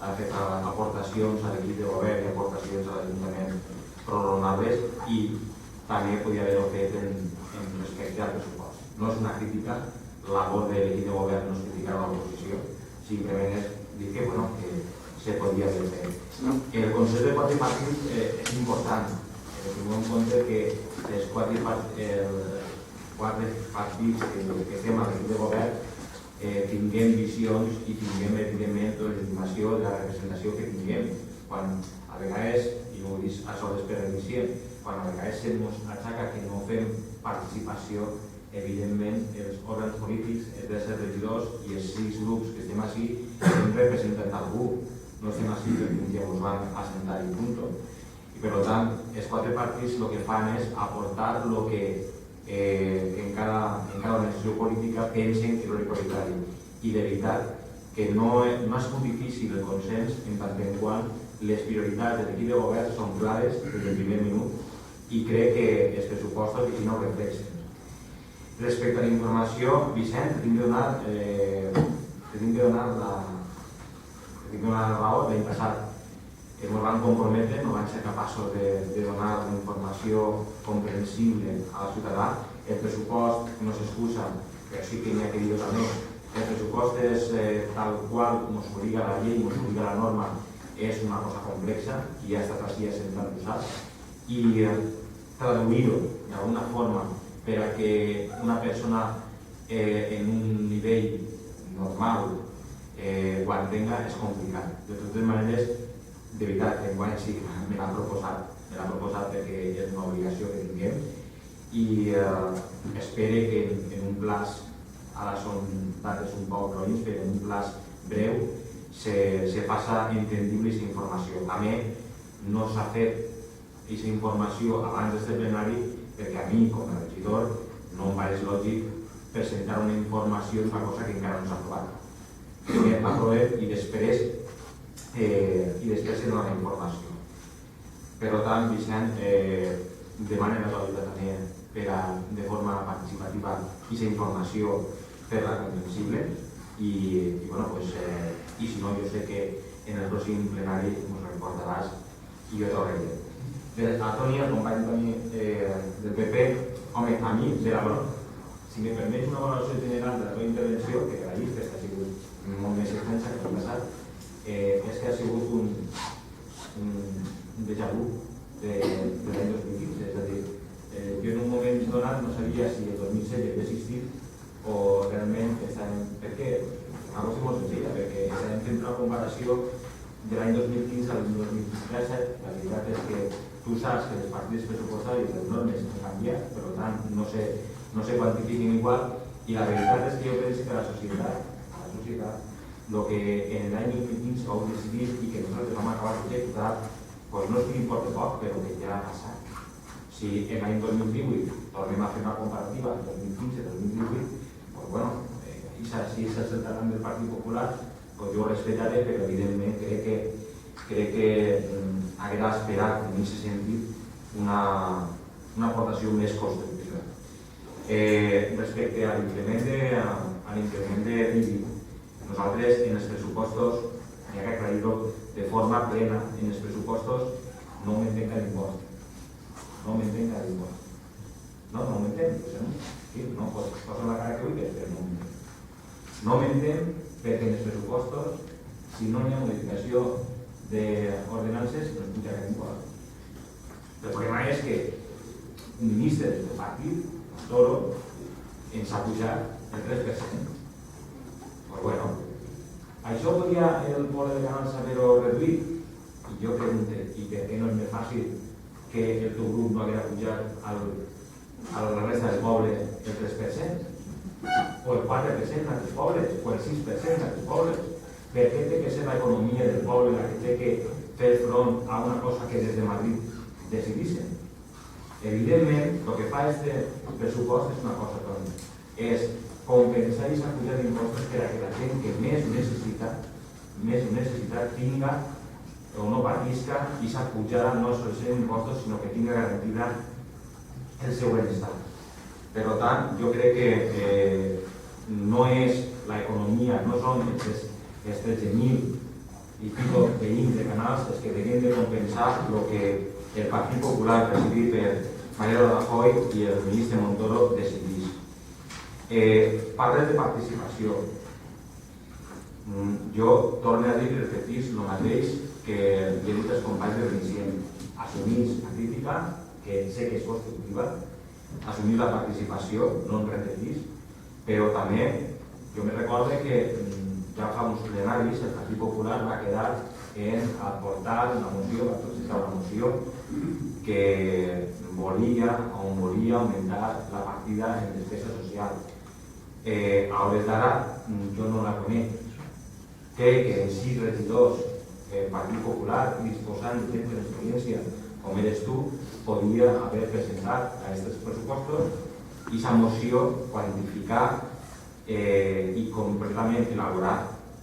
ha fet aportacions a l'equip de govern i aportacions a l'Ajuntament prorrogables i també podia haver-ho fet en respecte al pressupost. No és una crítica, la labor de l'equip de govern no és criticar l'oposició, simplement és dir que se podia haver fet. El Consell de Quadripartit és important. Tinguem en compte que els 4 partits que estem a l'equip de govern tinguem visions i tinguem, evidentment, legitimació de la representació que tinguem. Quan a vegades, i ho dic a soles per l'inici, quan a vegades se'ns aixaca que no fem participació, evidentment, els òrgans polítics, els 10 regidors i els 6 grups que estem així, estem representant algú. No estem així perquè un dia ens van assentar i punt. I per tant, els 4 partits el que fan és aportar el que en cada organització política pensen que és el prioritari. I de veritat que no és molt difícil el consens en tant que quan les prioritats de l'equip de govern són clares des del primer minut i crec que els pressupostos així no ho reflexen. Respecte a la informació, Vicent, tinc de donar la raó l'any passat. Ens van comprometre, no van ser capaços de donar una informació comprensible a la ciutadà. El pressupost no s'excusa, però sí que n'hi ha que dir-ho també. El pressupost és tal qual ens obliga la llei, ens obliga la norma, és una cosa complexa i ja ha estat així assentat usat. I traduir-ho d'alguna forma per a que una persona en un nivell normal ho entenga és complicat. De totes maneres, de veritat, que enguany sí que me l'han proposat perquè és una obligació que tinguem i espero que en un plaç, ara són dates un poc roïns, però en un plaç breu se faça entendible aquesta informació. A mi no s'ha fet aquesta informació abans d'este plenari perquè a mi, com a regidor, no em pareix lògic presentar una informació d'una cosa que encara no s'ha aprovat. Que aprovem i després se dona la informació. Per tant, Vicent, demana la totalitat també de forma participativa aquesta informació fer-la comprensible i si no, jo sé que en el pròxim plenari ens recordaràs i jo t'ho agrairé. A Toni, el company Toni del PP, home, a mi, si me permets una valoració general de la teva intervenció, que la llista ha sigut molt més extensa que l'any passat, és que ha sigut un déjà vu de l'any 2015. És a dir, jo en un moment donat no sabia si el 2007 havia existit o realment estàvem... Per què? Una cosa molt senzilla, perquè estàvem fent una comparació de l'any 2015 al 2017. La veritat és que tu saps que les partides pressupostàries i les normes han canviat, per tant no se quantifiquen igual i la veritat és que jo penso que la societat el que en l'any 2015 vau decidir i que nosaltres vam acabar d'executar no és que importa poc, però que ja ha passat. Si en l'any 2018 tornem a fer una comparativa 2015-2018, si és el central del Partit Popular, jo ho respectaré, però evidentment crec que haguera esperat en aquest sentit una aportació més constructiva. Respecte a l'increment de RIBI, nosaltres en els pressupostos, n'hi ha que aclarir-ho de forma plena, en els pressupostos no augmentem cada impost. No augmentem cada impost. No augmentem, no poso la cara que vull, però no augmentem. No augmentem perquè en els pressupostos, si no hi ha modificació d'ordenances, no es puja cap impost. El problema és que un ministre del partit, Toro, ens ha pujat el 3%. Pues bueno, això podria el poble de Canals haver-ho reduït? I jo pregunto, i per què no és més fàcil que el teu grup no haguera pujat a la resta del poble el 3%? O el 4% a els pobles, o el 6% a els pobles? Per què té que ser l'economia del poble la que té que fer front a una cosa que des de Madrid decidissin? Evidentment, el que fa aquest pressupost és una cosa tònica. És compensar aquesta pujada d'impostos per a que la gent que més necessitat tinga o no patisca aquesta pujada no sols d'impostos, sinó que tinga garantida el seu benestar. Per tant, jo crec que no és l'economia, no són els 13.000 i pico veïns de Canals els que haurien de compensar el que el Partit Popular, presidit per Mariano Rajoy i el ministre Montoro decidís. Parles de participació. Jo torno a dir i repetís el mateix que he dit als companys de l'Iniciem. Assumís la crítica, que sé que és constructiva, assumir la participació, no en requerís, però també jo me recordo que ja fa uns plenaris el Partit Popular va quedar en aportar una moció, va presentar una moció que volia augmentar la partida en despesa social. A hores d'ara jo no la conec. Crec que 6 regidors del Partit Popular, disposant de temps d'experiència com eres tu, podria haver presentat a aquests pressupostos i aquesta moció quantificar i completament elaborar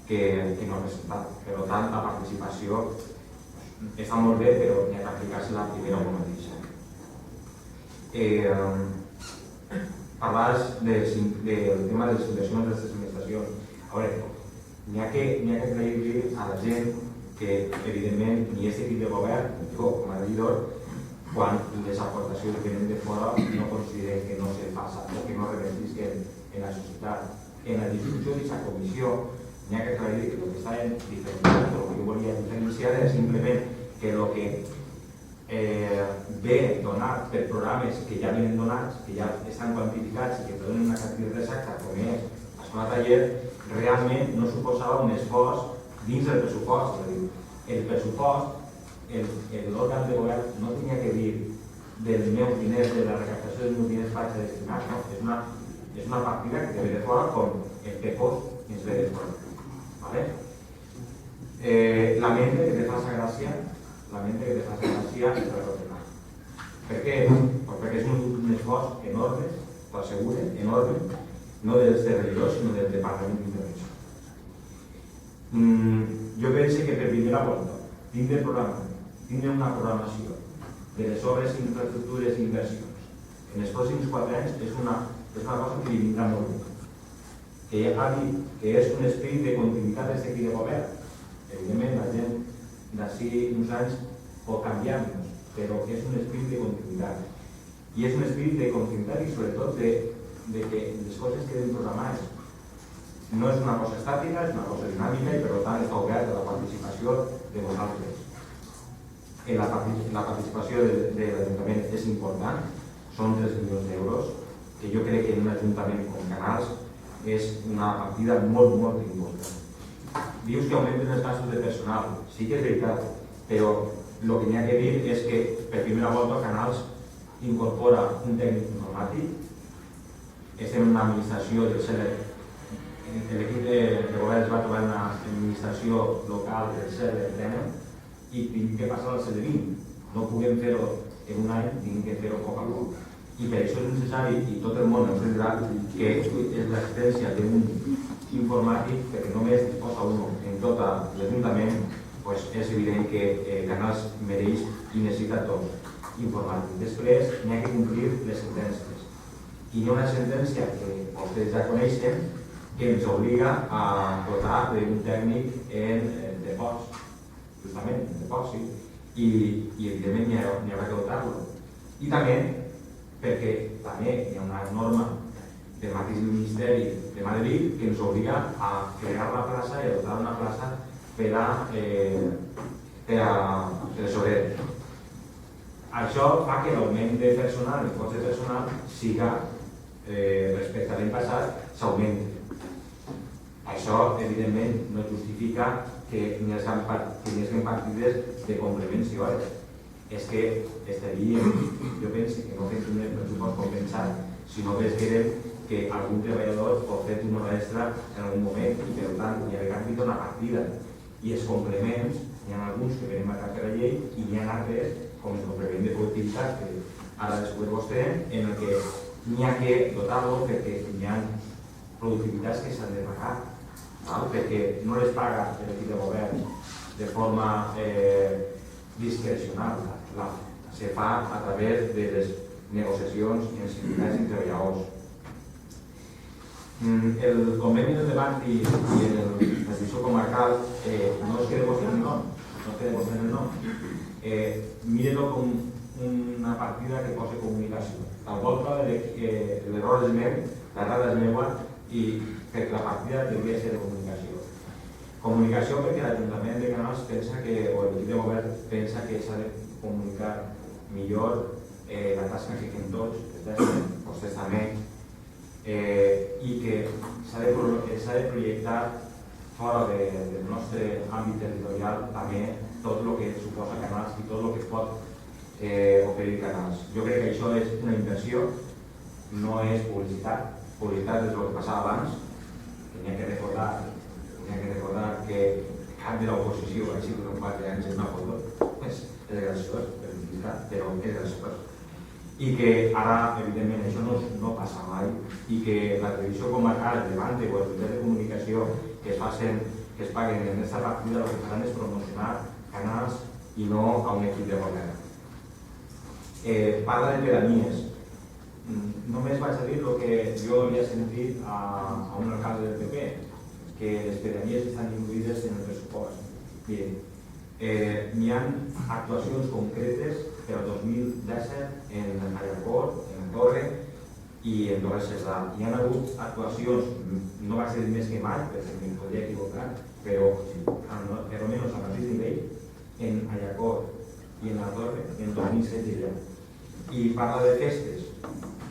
que no ha presentat. Per tant, la participació està molt bé, però n'hi ha que aplicar-se-la primera com mateixa. Parlaves del tema de les inversions de les administracions. A veure, n'hi ha que aclarir a la gent que, evidentment, ni aquest equip de govern, ni jo com a regidor, quan les aportacions que venen de fora no consideren que no se passa o que no revertisquen en la societat. En la discussió d'aquesta comissió n'hi ha que aclarir que el que està en diferenciat, el que jo volia diferenciar era simplement que el que ve donat per programes que ja venen donats, que ja estan quantificats i que donen una quantitat exacta com és l'escola taller, realment no suposava un esforç dins del pressupost. És a dir, el pressupost, l'òrgan de govern no tenia que dir dels meus diners, de la recaptació dels meus diners vaig a destinar, no? És una partida que ve de fora com el PECOS ens ve de fora. ¿Vale? Lamente que te faça gràcia el retornar. Per què? Perquè és un esforç enorme, t'ho asseguro, enorme, no dels regidors, sinó del Departament d'Intervenció. Jo penso que per primera volta tindre una programació de les obres, infraestructures i inversions en els pròxims 4 anys és una cosa que li vindrà molt bé. Que ja ha dit que és un esperit de continuïtat d'aquest equip de govern. Evidentment, la gent d'ací uns anys pot canviar-nos, però és un esperit de continuïtat. I és un esperit de continuïtat i sobretot de que les coses queden programades. No és una cosa estàtica, és una cosa dinàmica i per tant està oberta la participació de vosaltres. La participació de l'Ajuntament és important, són 3 milions d'euros, que jo crec que en un ajuntament com Canals és una partida molt important. Dius que augmenten els gastos de personal, sí que és veritat, però el que n'hi ha que dir és que per primera volta Canals incorpora un tècnic informàtic, estem en una administració del CELER, l'equip de govern es va trobar en una administració local del CELER i tinc que passar al CELER20, no puguem fer-ho en un any, tinc que fer-ho a poc a poc. I per això és necessari, i tot el món entendrà, que l'existència d'un informàtic, perquè només disposa un en tot l'Ajuntament, és evident que Canals mereix i necessita tot informàtic. Després n'hi ha que complir les sentències. I hi ha una sentència que vostès ja coneixen que ens obliga a dotar d'un tècnic en depòs, justament, en depòs, sí. I evidentment n'hi haurà que dotar-lo. I també perquè també hi ha una norma del mateix Ministeri de Madrid que ens obliga a crear la plaça i a dotar una plaça per a tresorer. Això fa que l'augment de personal, el cost de personal, siga, respecte a l'any passat, s'augmenti. Això, evidentment, no justifica que n'hi hagi partides de complements i hores. És que estaríem, jo penso que no fem un pressupost compensat si no veiem que algun treballador pot fer una hora extra en algun moment i per tant hi ha d'haver una partida. I els complements, n'hi ha alguns que venen marcats per la llei i n'hi ha altres, com el complement de productivitat, que ara descobreix vostè, en el que n'hi ha que dotar-lo perquè n'hi ha productivitats que s'han de pagar, perquè no les paga l'equip de govern de forma discrecional. Se fa a través de les negociacions en sindicats i treballadors. El conveni del debat i la decisió comarcal no es queda vostè en el nom, mire-lo com una partida que posa comunicació. Tal volta l'error és meu, l'errada és meua i perquè la partida hauria de ser de comunicació. Comunicació perquè l'Ajuntament de Canals pensa que, o l'equip de govern pensa que s'ha de comunicar millor la tasca que fem tots, vostès també, i que s'ha de projectar fora del nostre àmbit territorial també tot el que suposa Canals i tot el que es pot oferir Canals. Jo crec que això és una inversió, no és publicitat. Publicitat és el que passava abans, que n'hi ha que recordar que cap de l'oposició ha sigut en 4 anys en una foto. És graciós, però és graciós. I que ara, evidentment, això no passa mai i que la televisió comarcal, Levante o els mitjans de comunicació que es paguen en aquesta partida el que faran és promocionar Canals i no a un equip de govern. Parla de pedanies. Només vaig a dir el que jo havia sentit a un alcalde del PP, que les pedanies estan incluïdes en el pressupost. Miren, n'hi ha actuacions concretes per al 2017 en Allacor, en Torre i en Torre Cesar. Hi ha hagut actuacions, no va ser més que mai, perquè m'hi podria equivocar, però almenys al mateix nivell, en Allacor i en la Torre en 2016. I parla de festes.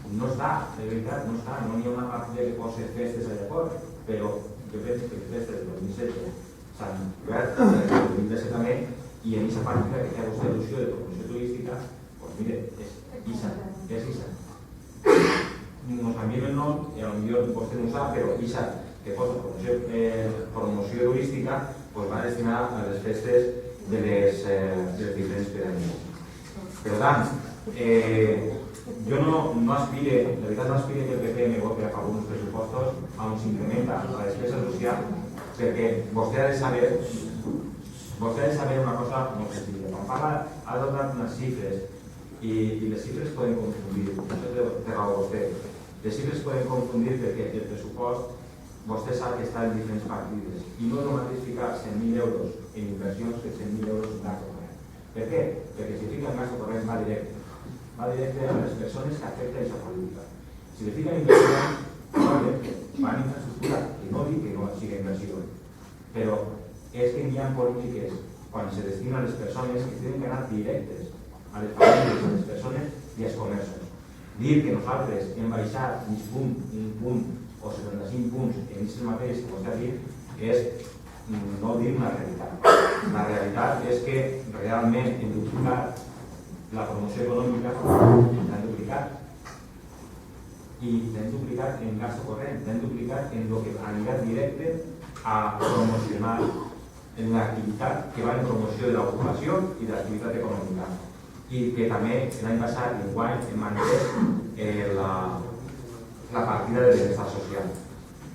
No està, de veritat, no està. No hi ha una partida que posa festes a Allacor, però jo penso que festes del 2016 s'han obert, del 2017 també, i en aquesta partida que fa vostè il·lusió de promoció turística, doncs mire, és ISA. Nos canviem el nom, i potser vostè no ho sap, però ISA, que posa promoció turística, va destinar a les festes de les diferents pedanies. Per tant, jo no aspire, la veritat no aspire que el PP me voti a favor d'uns pressupostos on s'incrementa la despesa social, perquè vostè ha de saber una cosa molt senzilla. Quan parla, ha donat unes xifres i les xifres poden confundir, això té raó vostè. Les xifres poden confundir perquè el pressupost vostè sap que està en diferents partides i no és el mateix ficar 100.000 euros en inversions que 100.000 euros en gasto corrent. Per què? Perquè si fica en gasto corrent va directe a les persones que afecten aquesta política. Si le fica en inversió, va en infraestructura, i no dic que no sigui inversió, però és que hi ha polítiques quan se destina a les persones que tenen que anar directes a les famílies, a les persones i als comerços. Dir que nosaltres hem baixat un punt o 75 punts en aquestes matèries que vostè ha dit és no dir una realitat. La realitat és que realment hem duplicat la promoció econòmica, l'hem duplicat. I l'hem duplicat en gasto corrent, l'hem duplicat en el que anirà directe a promocionar en l'activitat que va en promoció de l'ocupació i de l'activitat econòmica. I que també l'any passat i enguany hem mantès la partida de benestar social.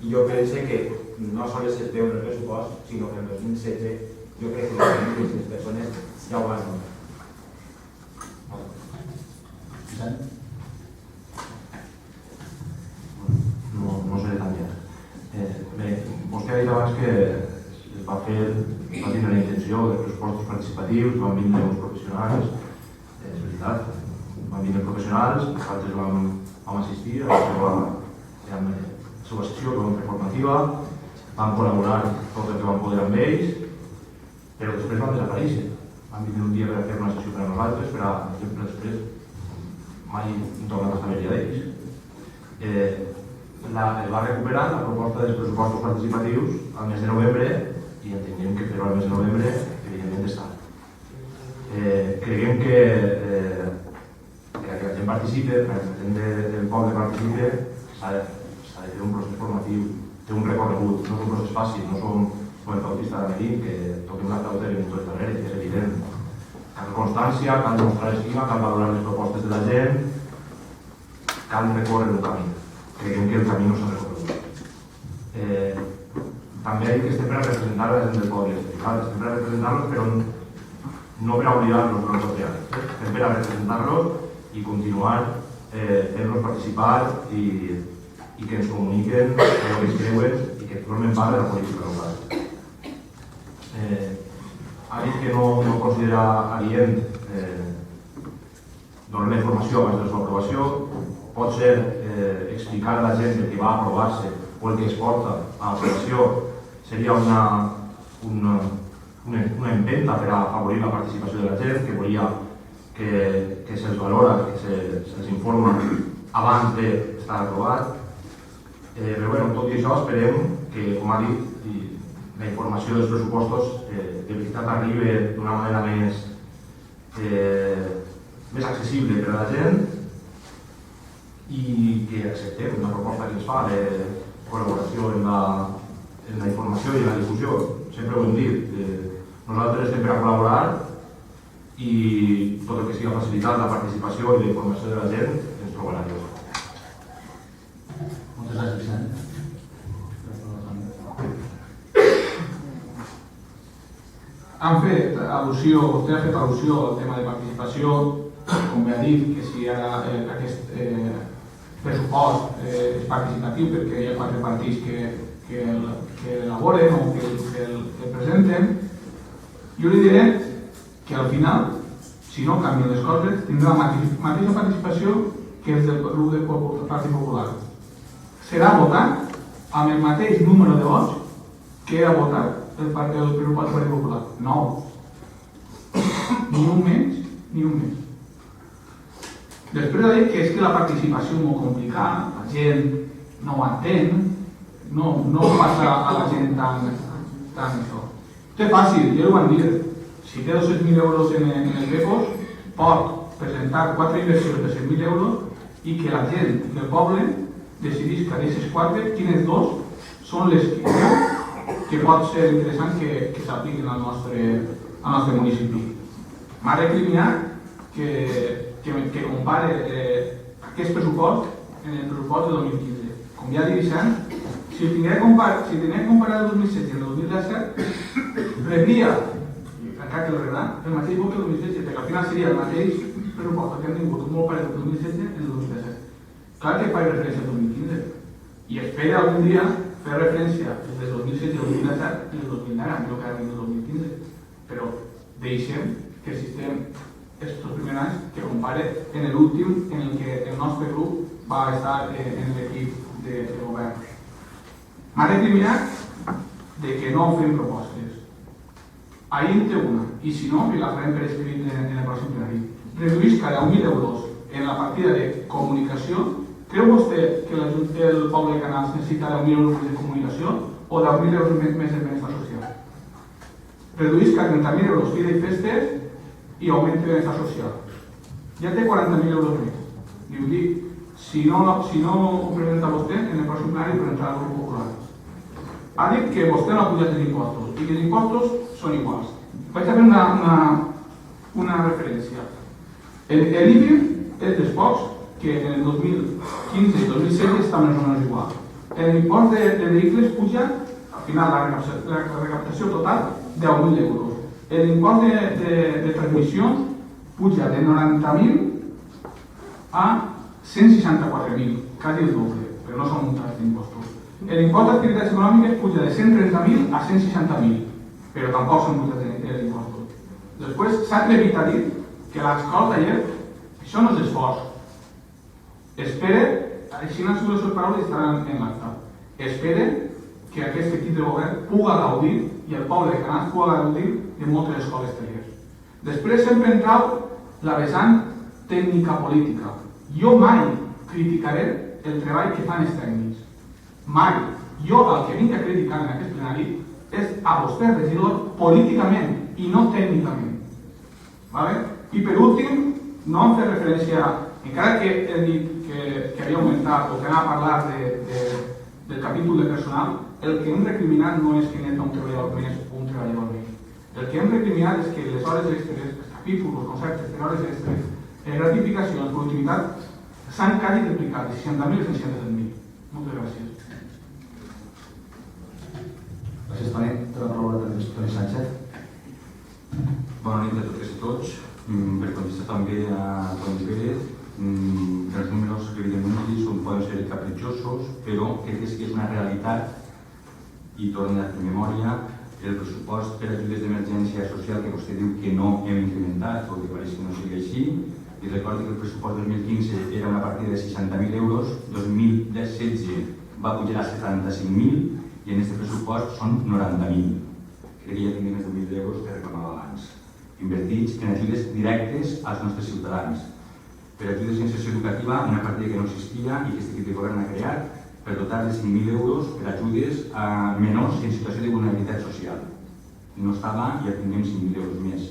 I jo penso que no sols es veu en el pressupost, sinó que en el 2016 jo crec que les persones ja ho van notar. No seré tan llarg. Bé, vostè ha dit abans que es va tindre la intenció de pressupostos participatius, van vindre uns professionals, és veritat, van vindre professionals, nosaltres vam assistir a la seva sessió informativa, vam col·laborar tot el que vam poder amb ells, però després van desaparèixer. Van vindre un dia per fer una sessió per a nosaltres, però després mai no tornem a saber d'ells. El va recuperar la proposta dels pressupostos participatius al mes de novembre i entenem que fer-ho al mes de novembre evidentment és tard. Creiem que perquè la gent participi, perquè la gent del poble participi, s'ha de fer un procés formatiu, té un recorregut, no és un procés fàcil, no som com el flautista de Merín, que toquem la flauta i venim tot darrere, és evident. Cal constància, cal demostrar estima, cal valorar les propostes de la gent, cal recórrer un camí. Creiem que el camí no s'ha recorregut. També hay que estem per a representar la gent del poble, estem per a representar-los, però no per a oblidar-los no socials. Estem per a representar-los i continuar fent-los participar i que ens comuniquen el que es creuen i que formen part de la política local. Ha dit que no considera adient donar la informació abans de la seva aprovació. Pot ser explicar a la gent el que va aprovar-se o el que es porta a l'aprovació seria una empenta per a afavorir la participació de la gent que volia que se'ls valora, que se'ls informa abans d'estar aprovat. Però bueno, tot i això esperem que, com ha dit, la informació dels pressupostos de veritat arribi d'una manera més accessible per a la gent i que acceptem la proposta que ens fa de col·laboració en la informació i en la difusió. Sempre ho hem dit, nosaltres estem per a col·laborar i tot el que sigui facilitat la participació i la informació de la gent ens trobarà allò. Moltes gràcies, Vicent. Vostè ha fet al·lusió al tema de participació, com bé ha dit, que si ara aquest pressupost és participatiu perquè hi ha 4 partits que l'elaboren o que el presenten. Jo li diré que al final, si no canvien les coses, tindrà la mateixa participació que els del grup del Partit Popular. Serà votat amb el mateix número de vots que ha votat el pressupost del Partit Popular. 9. Ni un menys, ni un menys. Després de dir que és que la participació és molt complicada, la gent no ho entén, no passa a la gent tant això. És fàcil, ja ho van dir. Si té 200.000 euros en els BEPOS, pot presentar 4 inversions de 100.000 euros i que la gent del poble decidís que d'aquestes 4, quines 2 són les que pot ser interessant que s'apliquin al nostre municipi. M'ha recriminat que compare aquest pressupost en el pressupost de 2015. Com ja ha dit Vicent, si tingués comparat el 2016 i el 2017, rebria, encara que el rebrà, el mateix vot que el 2016, perquè al final seria el mateix pressupost que hem tingut molt paret el 2016 i el 2017. Clar que faig referència al 2015 i espero algun dia fer referència des del 2016 i el 2017 i el 2019, no que ara el 2015, però deixem que el sistema estos primers anys que compare en l'últim en el que el nostre grup va estar en l'equip de govern. M'ha recriminat de que no fem propostes. Ahir en té una, i si no, la farem per escrit en el pròxim plenari. Reduís cada 1.000 euros en la partida de comunicació. Creu vostè que el poble de Canals necessita 10.000 euros de comunicació o 10.000 euros més de benestar social? Reduís cada 30.000 euros fira i festes i augment de benestar social. Ja té 40.000 euros més. Diu, si no ho presenta vostè, en el pròxim plenari ho presentarà el grup popular. Ha dit que vostè no ha pujat els impostos i que els impostos són iguals. Vaig a fer una referència. L'IBI és dels pocs que en el 2015 i 2016 està més o menys igual. L'impost de vehicles puja, al final la recaptació total, 10.000 euros. L'impost de transmissions puja de 90.000 a 164.000, quasi el doble, però no són muntants d'impostos. L'impost d'activitats econòmiques puja de 130.000 a 160.000, però tampoc són muntants d'impostos. Després s'ha atrevit a dir que l'escola taller, això no és esforç. Espere, així no han sigut les seves paraules i estaran en l'acta. Espere que aquest equip de govern puga gaudir i el poble de Canals puga gaudir de moltes escoles tallers. Després sempre entrau la vessant tècnica política. Jo mai criticaré el treball que fan els tècnics. Mai. Jo el que vinc a criticar en aquest plenari és a vostè, regidor, políticament i no tècnicament. I per últim, no hem fet referència, encara que he dit que havia augmentat o que anava a parlar del capítol de personal, el que hem recriminat no és que n'hi ha un treballador més o un treballador més. El que hem recriminat és que les hores extres, els capítols, els conceptes de hores extres, gratificacions, productivitat, s'han quasi triplicat de 60.000 a 160.000. Moltes gràcies. Gràcies, Toni. Té la paraula Toni Sánchez. Bona nit a totes i tots. Per contestar també a Toni Pérez, els números que evidentment poden ser capritxosos, però crec que sí que és una realitat i torno a fer memòria. El pressupost per ajudes d'emergència social que vostè diu que no hem incrementat, o que pareix que no sigui així, i recordi que el pressupost 2015 era una partida de 60.000 euros, 2016 va pujar a 75.000 i en aquest pressupost són 90.000. Crec que ja tinc més de 1.000 euros que reclamava abans. invertits en ajudes directes als nostres ciutadans. Per ajudes d'inserció educativa, una partida que no existia i que aquest equip de govern ha creat per dotar de 5.000 euros per ajudes a menors en situació de vulnerabilitat social. No estava i ja tinguem 5.000 euros més.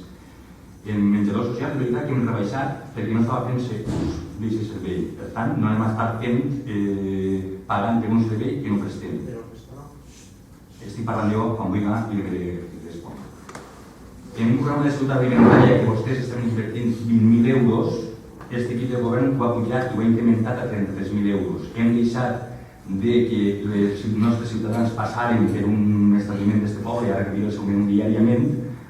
En menjador social, és veritat que hem rebaixat perquè no estava fent-se ús d'aquest servei. Per tant, no hem estat pagant per un servei que no prestem. Estic parlant jo, quan vulgui, i li responc. En un programa de salut alimentària que vostès estan invertint 20.000 euros, aquest equip de govern ho ha pujat i ho ha incrementat a 33.000 euros. Hem deixat de que els nostres ciutadans passaren per un establiment d'aquest poble, ara que viu el seu menú diàriament,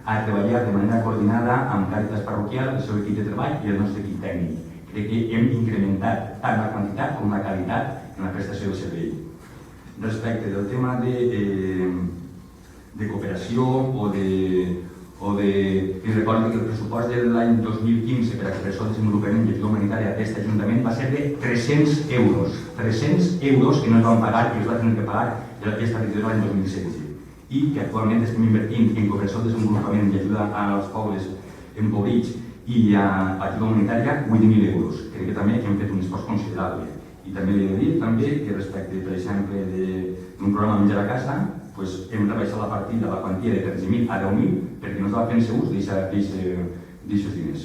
a treballar de manera coordinada amb Càritas Parroquial, el seu equip de treball i el nostre equip tècnic. Crec que hem incrementat tant la quantitat com la qualitat en la prestació del servei. Respecte del tema de cooperació o de... I recordo que el pressupost de l'any 2015 per a cooperació, desenvolupament i ajuda humanitària d'aquest Ajuntament va ser de 300 euros. 300 euros que no es van pagar i es va tenir que pagar aquesta regidora l'any 2016. I que actualment estem invertint en cooperació, desenvolupament i ajuda als pobles empobrits i a ajuda humanitària 8.000 euros. Crec que també hem fet un esforç considerable. I també li he de dir també que respecte, per exemple, d'un programa Menjar a Casa, hem rebaixat la partida, la quantia de 13.000 a 10.000 perquè no estava fent-se ús d'aixòs diners.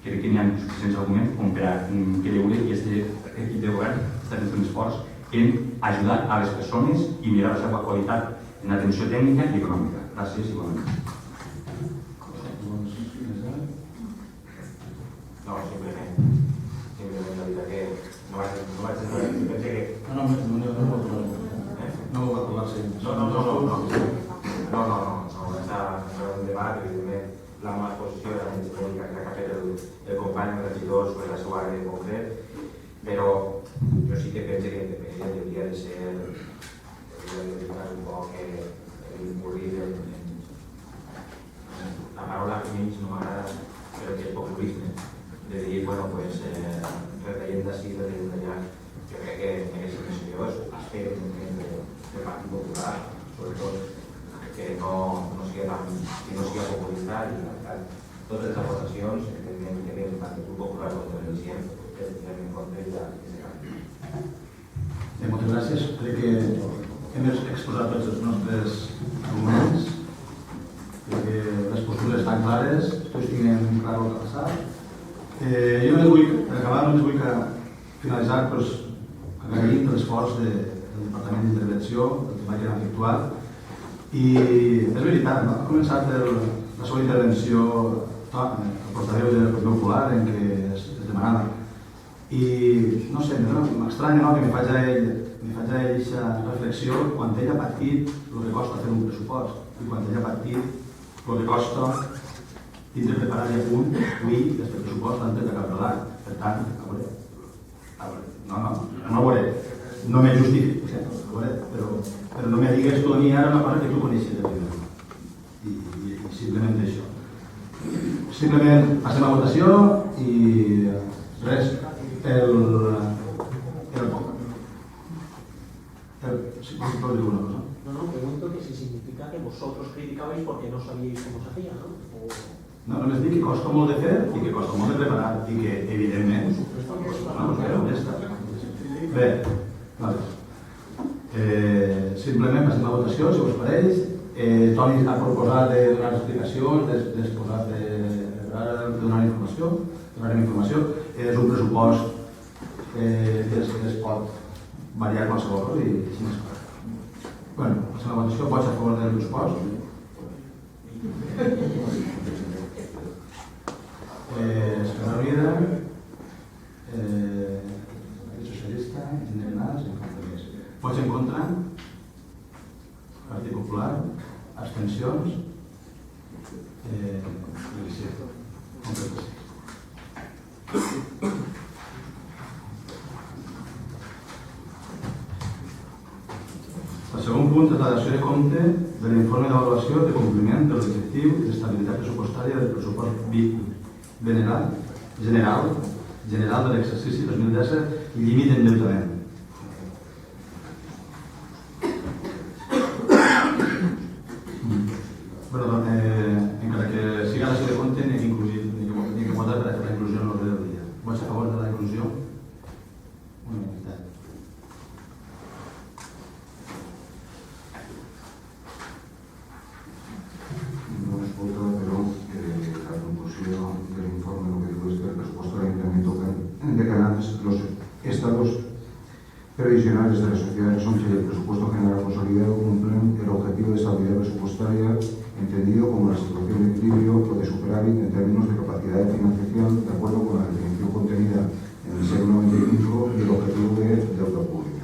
Crec que n'hi ha suficients arguments com per a creure que aquest equip de govern està fent un esforç en ajudar a les persones i millorar la seva qualitat en atenció tècnica i econòmica. Gràcies i bona nit. No, simplement la veritat que no vaig pensar que... No ho va trobar-se. No, vaig a un debat, evidentment, la meva exposició era més tècnica que ha fet el company del regidor sobre la seva àrea en concret, però jo sí que penso que independent hauria de ser un poc l'incurrir en la paraula feminista no m'agrada, però que és populisme, de dir, bueno, pues, retallem d'ací, retallem d'allà. Jo crec que és més seriós, espero del Partit Popular, sobretot, que no sigui populista i, per tant, totes les aportacions, evidentment, que el Partit Popular contra l'Elicient, que tenen en compte i de Moltes gràcies. Crec que hem exposat tots els nostres arguments. Crec que les postures estan clares, tots tinguem clar el que ha passat. Jo només vull, per acabar, finalitzar agraint l'esforç del Departament d'Intervenció, el treball que han efectuat. I és veritat, no? Ha començat la seva intervenció el portaveu del Partit Popular en què es demanava. I no sé, m'estranya que me faig a ell aquesta reflexió quan ell ha patit el que costa fer un pressupost i quan ell ha patit el que costa tindre preparat i a punt avui aquest pressupost antes de cap de l'any. Per tant, no ho veuré, no me justifico, però no me digues tu a mi ara una cosa que tu coneixes de primer. I simplement això. Simplement passem a votació i res, ¿puedo decir una cosa? No, pregunto que si significa que vosotros criticabais porque no sabíais cómo se hacía, ¿no? No, només dic que costa molt de fer i que costa molt de preparar i que, evidentment, bé, simplement passem a votació, si us pareix. Toni ha proposat de donar explicacions, de donar informació. És un pressupost que es pot variar qualsevol cosa i així més clar. Bé, passem a votació. Vots a favor del pressupost? Esquerra Unida, Socialista, Indignats, vots en contra, Partit Popular, abstencions, el segon punt és la dació de compte de l'informe d'avaluació de compliment de l'objectiu d'estabilitat pressupostària del pressupost general de l'exercici 2017 i límit d'endeutament. Encara que siga dació de compte, previsionales de la sociedad Resoncha y el presupuesto general consolidado cumplen el objetivo de estabilidad presupuestaria entendido como la situación de equilibrio o de superávit en términos de capacidad de financiación de acuerdo con la definición contenida en el SEC 95 y el objetivo de deuda pública.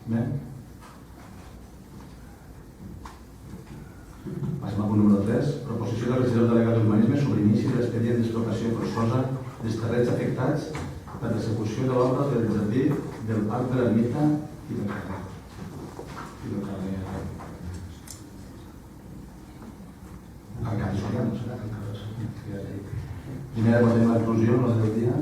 Bé. Passem al punt número 3. Proposició del regidor delegat d'Urbanisme sobre inici de l'expedient d'expropiació forçosa dels terrenys afectats per l'execució de l'obra del jardí del Parc de l'Ermita i del carrer. Al carrer Soriano, serà que el carrer Soriano. Primera votem la inclusió, no del dia.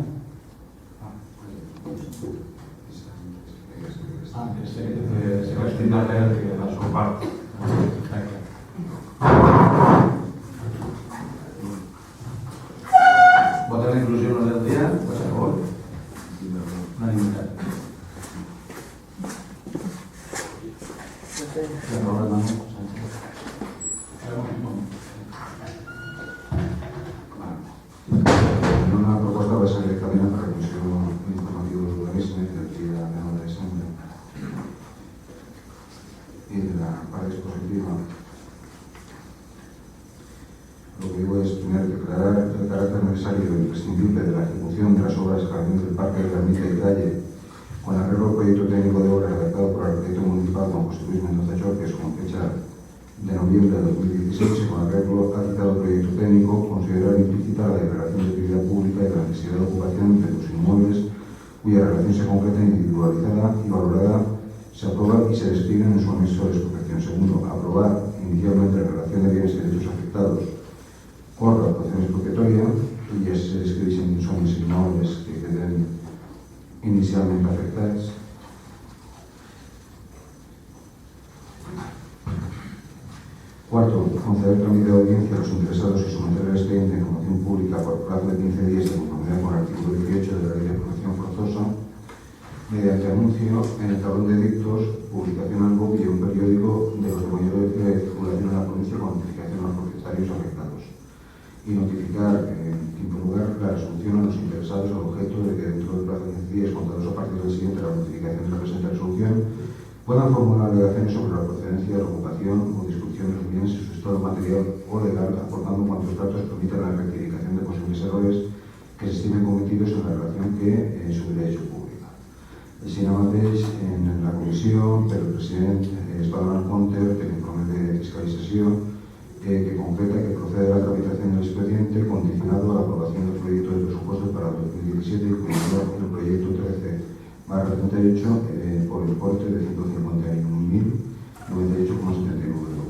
Que sé que va extindre la seva part. Perfecte. Votem la inclusió no del dia, per favor. Unanimitat. Una propuesta va a ser directament a la Comissió Informativa d'Urbanisme del dia 9 de desembre y de la parte dispositiva. Lo que digo es, primero, declarar el carácter necesario e imprescindible de la ejecución de las obras de jardines del Parque de la Ermita y Calle con arreglo al proyecto técnico de obra redactado por el arquitecto municipal don José Luis Mendoza Chorques con fecha de noviembre de 2016 y con arreglo al citado proyecto técnico, considerar implícita la declaración de utilidad pública y la necesidad de ocupación de los inmuebles cuya relación se concreta individualizada y valorada se aprueba y se describen en su anexo de expropiación. Segundo, aprobar inicialmente la relación de bienes y derechos afectados por la actuación expropiatoria y se describen son los inmuebles que queden inicialmente afectados. Cuarto, conceder trámite de audiencia a los interesados y someter el expediente de información pública por plazo de 15 días de conformidad con el artículo 18 de la Ley de Expropiación Forzosa mediante anuncio en el tablón de edictos, publicación al BOP y un periódico de los demoledores de circulación en la provincia con notificación a los propietarios afectados. Y notificar, en quinto lugar, la resolución a los interesados al objeto de que dentro del plazo de 15 días contados a partir del siguiente la notificación de la presente resolución puedan formular alegaciones sobre la procedencia de la ocupación o disposición de los bienes y su estado material o legal, aportando cuantos datos permitan la rectificación de posibles errores que se estimen cometidos en la relación que su derecho pública. Així mateix, en la comissió, per el president es va donar compte del informe de fiscalizació que concreta que procede a la tramitación del expediente condicionado a la aprobación del proyecto de presupuestos para el 2017 y culminado el proyecto 13/38 por el importe de 151.098,79 euros.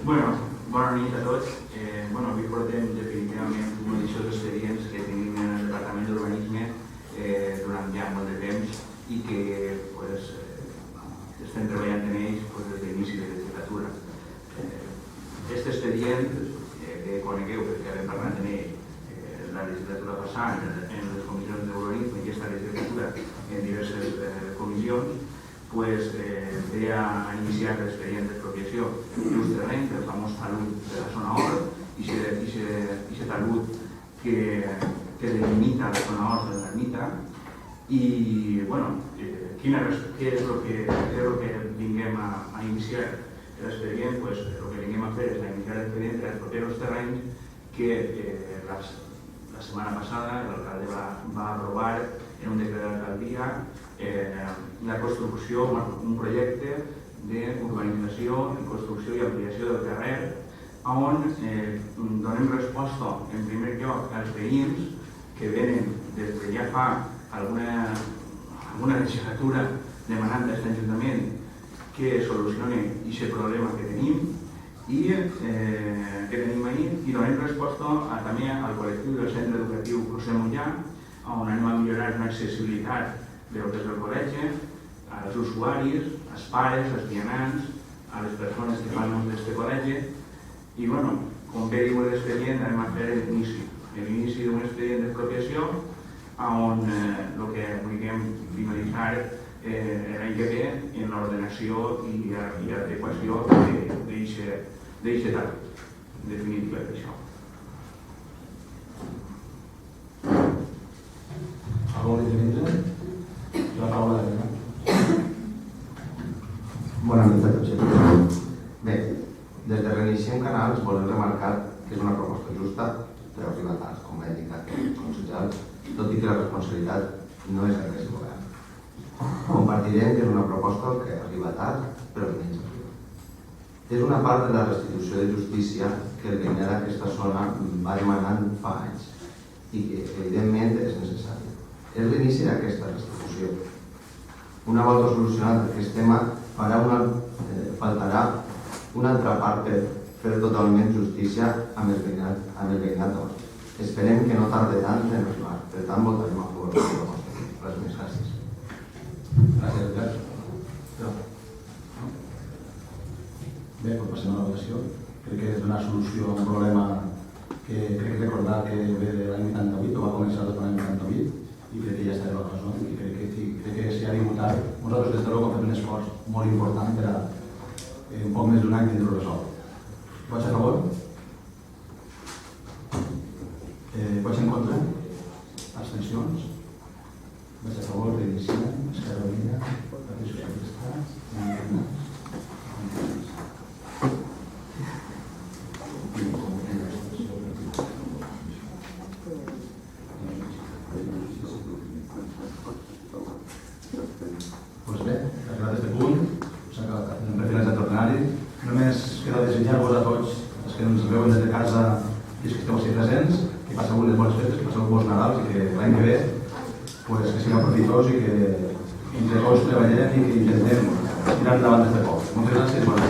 Bueno, bona nit a tots. Avui portem definitivament una edició d'expedients que tenim en el Departament d'Urbanisme durant ja molt de temps i que estem treballant en ells des d'inici de la legislatura. Aquest expedient que conegueu perquè hem parlat en ell la legislatura passada en les comissions d'urbanisme i aquesta legislatura en diverses comissions, ve a iniciar l'expedient d'expropiació d'ús terreny del famós talud de la zona or i aquest talud que delimita la zona or de l'ermita. I, què és el que vinguem a iniciar l'expedient? El que vinguem a fer és iniciar l'expedient per expropiar els terrenys que la setmana passada l'alcalde va aprovar en un decret d'alcaldia la construcció, un projecte d'urbanització, construcció i ampliació del carrer on donem resposta en primer lloc als veïns que venen des de ja fa alguna legislatura demanant a aquest Ajuntament que solucioni aquest problema que tenim ahir i donem resposta també al col·lectiu del centre educatiu José Mollà on anem a millorar l'accessibilitat del que és el col·legi, als usuaris, als pares, als vianants, a les persones que fan ús d'aquest col·legi i, com bé diu l'expedient, anem a fer l'inici d'un expedient d'expropiació on el que vulguem finalitzar l'any que ve en l'ordenació i adequació d'aquest tràmit definitiu d'això. Algú li interessa? La paraula de Bona nit a tots. Bé, des de Reiniciem Canals volem remarcar que és una proposta justa però arriba tard, com ha indicat el consellal, tot i que la responsabilitat no és d'aquest govern. Compartirem que és una proposta que arriba tard però que menys arriba. És una part de la restitució de justícia que el veïnat d'aquesta zona va demanant fa anys i que evidentment és necessari. És l'inici d'aquesta restitució. Una volta solucionat aquest tema, faltarà una altra part per fer totalment justícia amb el veïnat d'Hort. Esperem que no tardi tant en arribar. Per tant, votarem a favor de la proposta. Res més, gràcies. Gràcies, Albert. Bé, doncs passem a la votació. Crec que és donar solució a un problema que crec que recordar que ve de l'any 88, o va començar tot l'any 88, i crec que ja està de la cosa, i crec que s'hi ha de votar. Nosaltres des de l'OCO hem fet un esforç molt important per a un poc més d'un any tindre-ho resolt. Vots a favor? Vots en contra? Abstencions? Vots a favor? Reiniciem, Esquerra Unida, Partit Socialista, Doncs bé, arribat a aquest punt, hem finalitzat el plenari. Només queda desitjar-vos a tots els que ens veuen des de casa i els que esteu així presents, que passeu unes bones festes, que passeu bons Nadals i que l'any que ve que sigui profitós i que entre tots treballem i que intentem tirar endavant des de poc. Moltes gràcies i bona